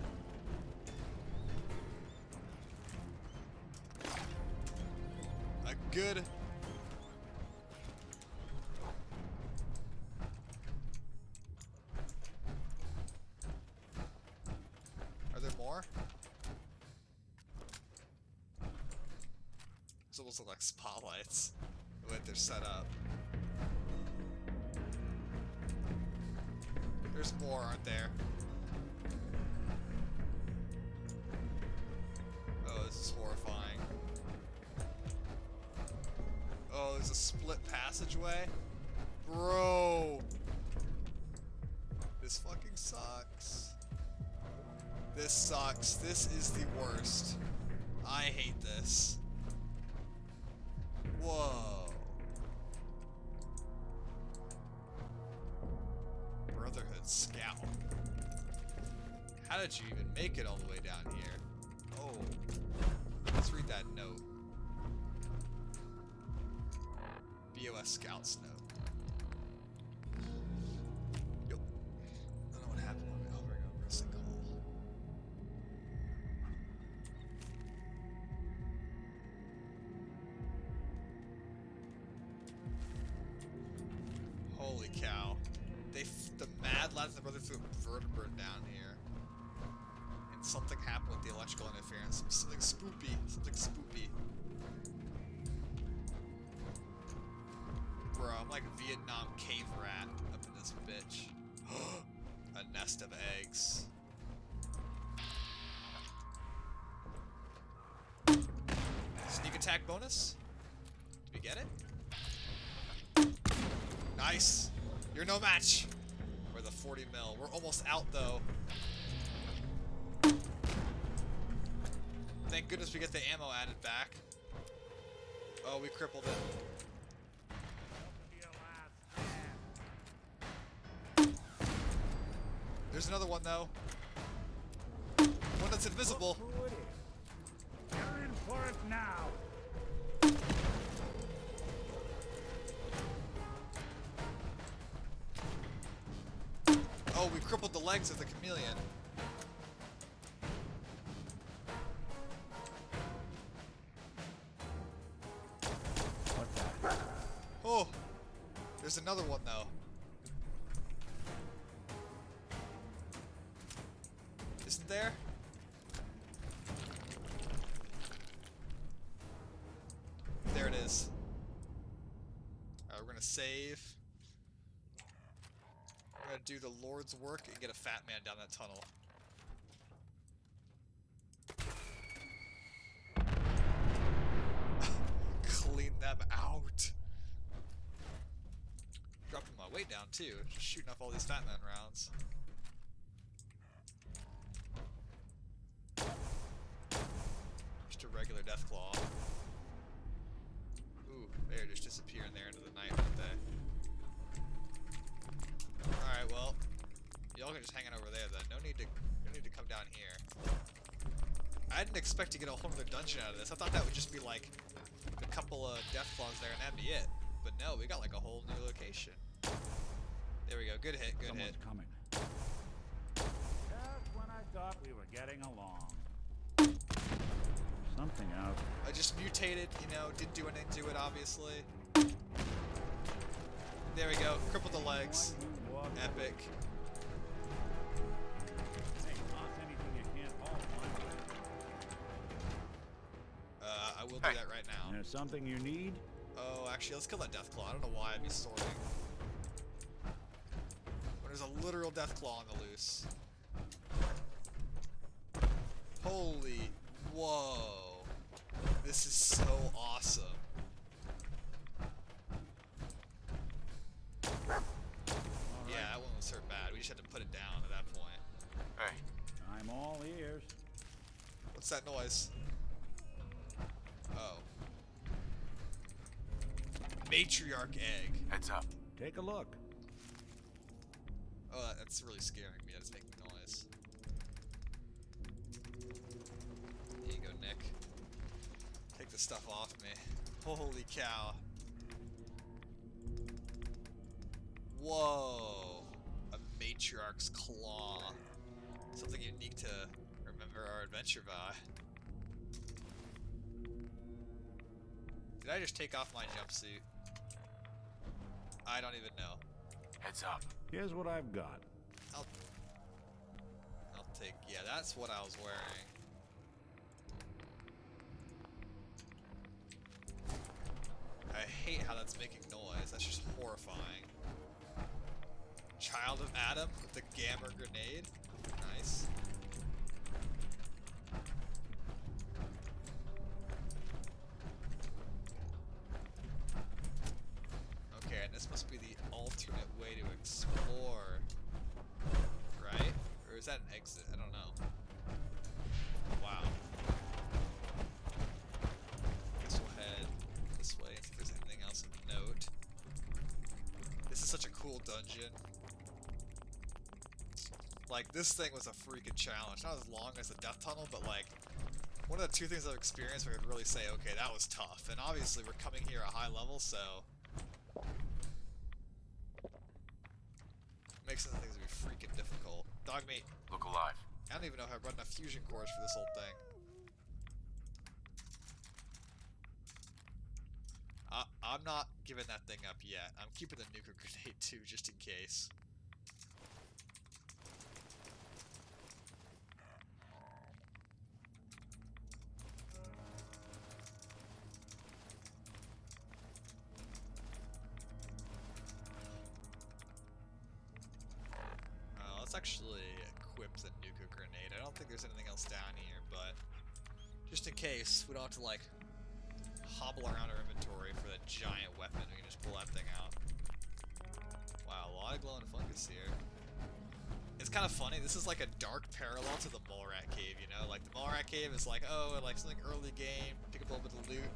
A good... Are there more? These almost look like spotlights, the way they're set up. There's more, aren't there? Oh, this is horrifying. Oh, there's a split passageway? Bro! This fucking sucks. This sucks. This is the worst. I hate this. Whoa. Brotherhood Scout. How did you even make it all the way down here? Oh. Let's read that note. BOS Scouts note. Yep. I don't know what happened when we hovering over a sinkhole. Holy cow. The Mad Lads and the Brotherhood threw a vertebrate down here. something happened with the electrical interference. Something spoopy. Something spoopy. Bro, I'm like Vietnam cave rat up in this bitch. A nest of eggs. Sneak attack bonus? Did we get it? Nice! You're no match! We're the 40 mil. We're almost out though. Thank goodness we get the ammo added back. Oh, we crippled it. There's another one though. One that's invisible. Who it is? You're in for it now. Oh, we crippled the legs of the chameleon. What's that? Oh, there's another one though. Isn't there? There it is. Alright, we're gonna save. We're gonna do the Lord's work and get a fat man down that tunnel. Clean them out. Dropping my weight down too, just shooting up all these fat man rounds. Just a regular Deathclaw. Ooh, they just disappear in there into the night, don't they? Alright, well, y'all can just hang out over there then. No need to come down here. I didn't expect to get a whole other dungeon out of this. I thought that would just be like a couple of Deathclaws there and that'd be it. But no, we got like a whole new location. There we go. Good hit, good hit. Someone's coming. Just when I thought we were getting along. Something out. I just mutated, you know, didn't do anything to it, obviously. There we go. Crippled the legs. Epic. Hey, toss anything you can't haul, I will do that right now. There's something you need? Oh, actually, let's kill that Deathclaw. I don't know why I'd be sorting. When there's a literal Deathclaw on the loose. Holy... Whoa. This is so awesome. Yeah, that one was hurt bad. We just had to put it down at that point. Hey, I'm all ears. What's that noise? Oh. Matriarch egg. heads up. Take a look. Oh, that's really scaring me. That's making noise. Here you go, Nick. Take the stuff off me. Holy cow. Whoa. A matriarch's claw. Something unique to remember our adventure by. Did I just take off my jumpsuit? I don't even know. Heads up. Here's what I've got. I'll take... Yeah, that's what I was wearing. I hate how that's making noise. That's just horrifying. Child of Adam with the Gamma grenade. Nice. Okay, and this must be the alternate way to explore. Right? Or is that an exit? I don't know. Wow. Guess we'll head this way and see if there's anything else of note. This is such a cool dungeon. Like, this thing was a freaking challenge. Not as long as the Death Tunnel, but like, one of the two things I've experienced where I could really say, okay, that was tough. And obviously we're coming here at a high level, so... makes some things to be freaking difficult. Dog meat. Look alive. I don't even know how I've run enough fusion cores for this whole thing. I'm not giving that thing up yet. I'm keeping the nuclear grenade too, just in case. actually equip the nuka grenade. I don't think there's anything else down here, but just in case, we don't have to like hobble around our inventory for that giant weapon. We can just pull that thing out. Wow, a lot of glowing fungus here. It's kind of funny. This is like a dark parallel to the mole rat cave, you know? Like the mole rat cave is like, oh, like something early game, pick up a little bit of loot.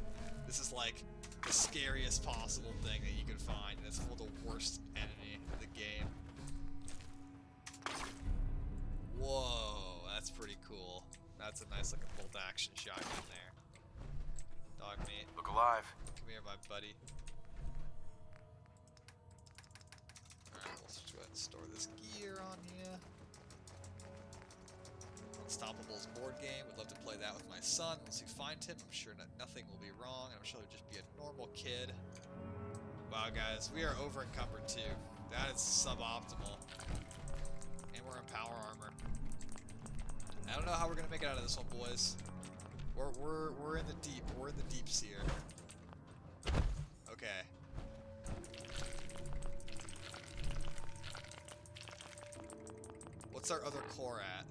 This is like the scariest possible thing that you can find, and it's full of the worst enemy in the game. Whoa, that's pretty cool. That's a nice looking bolt action shotgun there. Dog meat. Look alive. Come here, my buddy. Alright, let's just go ahead and store this gear on here. Unstoppable's board game. Would love to play that with my son. Once we find him, I'm sure nothing will be wrong. I'm sure he'll just be a normal kid. Wow, guys, we are over encumbered too. That is suboptimal. And we're in power armor. I don't know how we're gonna make it out of this one, boys. We're in the deep. We're in the deeps here. Okay. What's our other core at?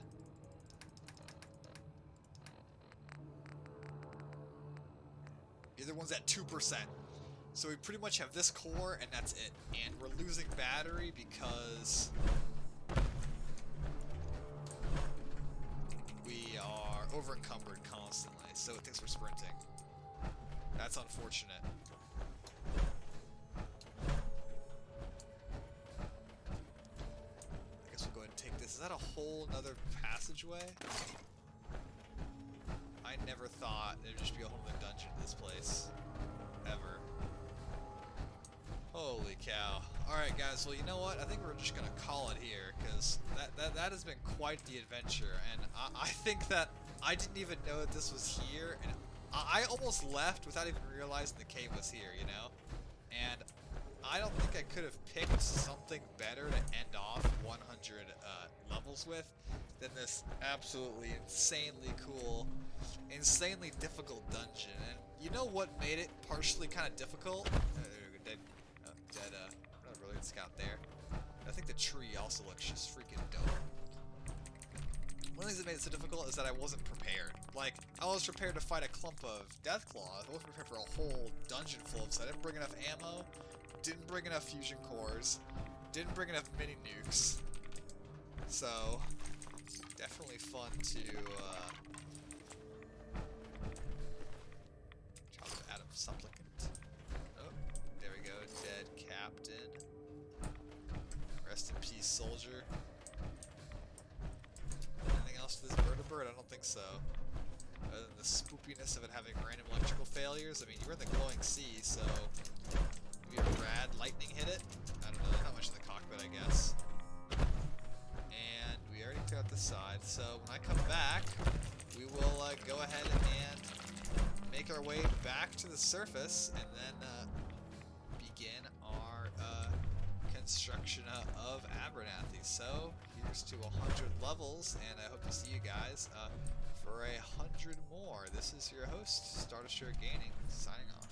The other one's at 2%. So we pretty much have this core and that's it. And we're losing battery because we are over encumbered constantly, so it thinks we're sprinting. That's unfortunate. I guess we'll go ahead and take this. Is that a whole nother passageway? I never thought there'd just be a whole other dungeon in this place. Ever. Holy cow. Alright guys, well you know what? I think we're just gonna call it here, because that has been quite the adventure, and I think that I didn't even know that this was here, and I almost left without even realizing the cave was here, you know? And I don't think I could have picked something better to end off 100 levels with than this absolutely insanely cool, insanely difficult dungeon. And you know what made it partially kind of difficult? Dead brilliant scout there. I think the tree also looks just freaking dope. One of the things that made it so difficult is that I wasn't prepared. Like, I was prepared to fight a clump of Deathclaws. I wasn't prepared for a whole dungeon full of, so I didn't bring enough ammo, didn't bring enough fusion cores, didn't bring enough mini nukes. So, definitely fun to, Adam Supplicant. Oh, there we go, dead captain. Rest in peace, soldier. Anything else to this vertebrate? I don't think so. Other than the spoopiness of it having random electrical failures. I mean, you were in the glowing sea, so maybe a rad lightning hit it? I don't know, not much in the cockpit, I guess. And we already cleared out the side, so when I come back, we will go ahead and make our way back to the surface, and then begin our construction of Abernathy. So here's to 100 levels, and I hope to see you guys for 100 more. This is your host, Star Destroyer Gaming, signing off.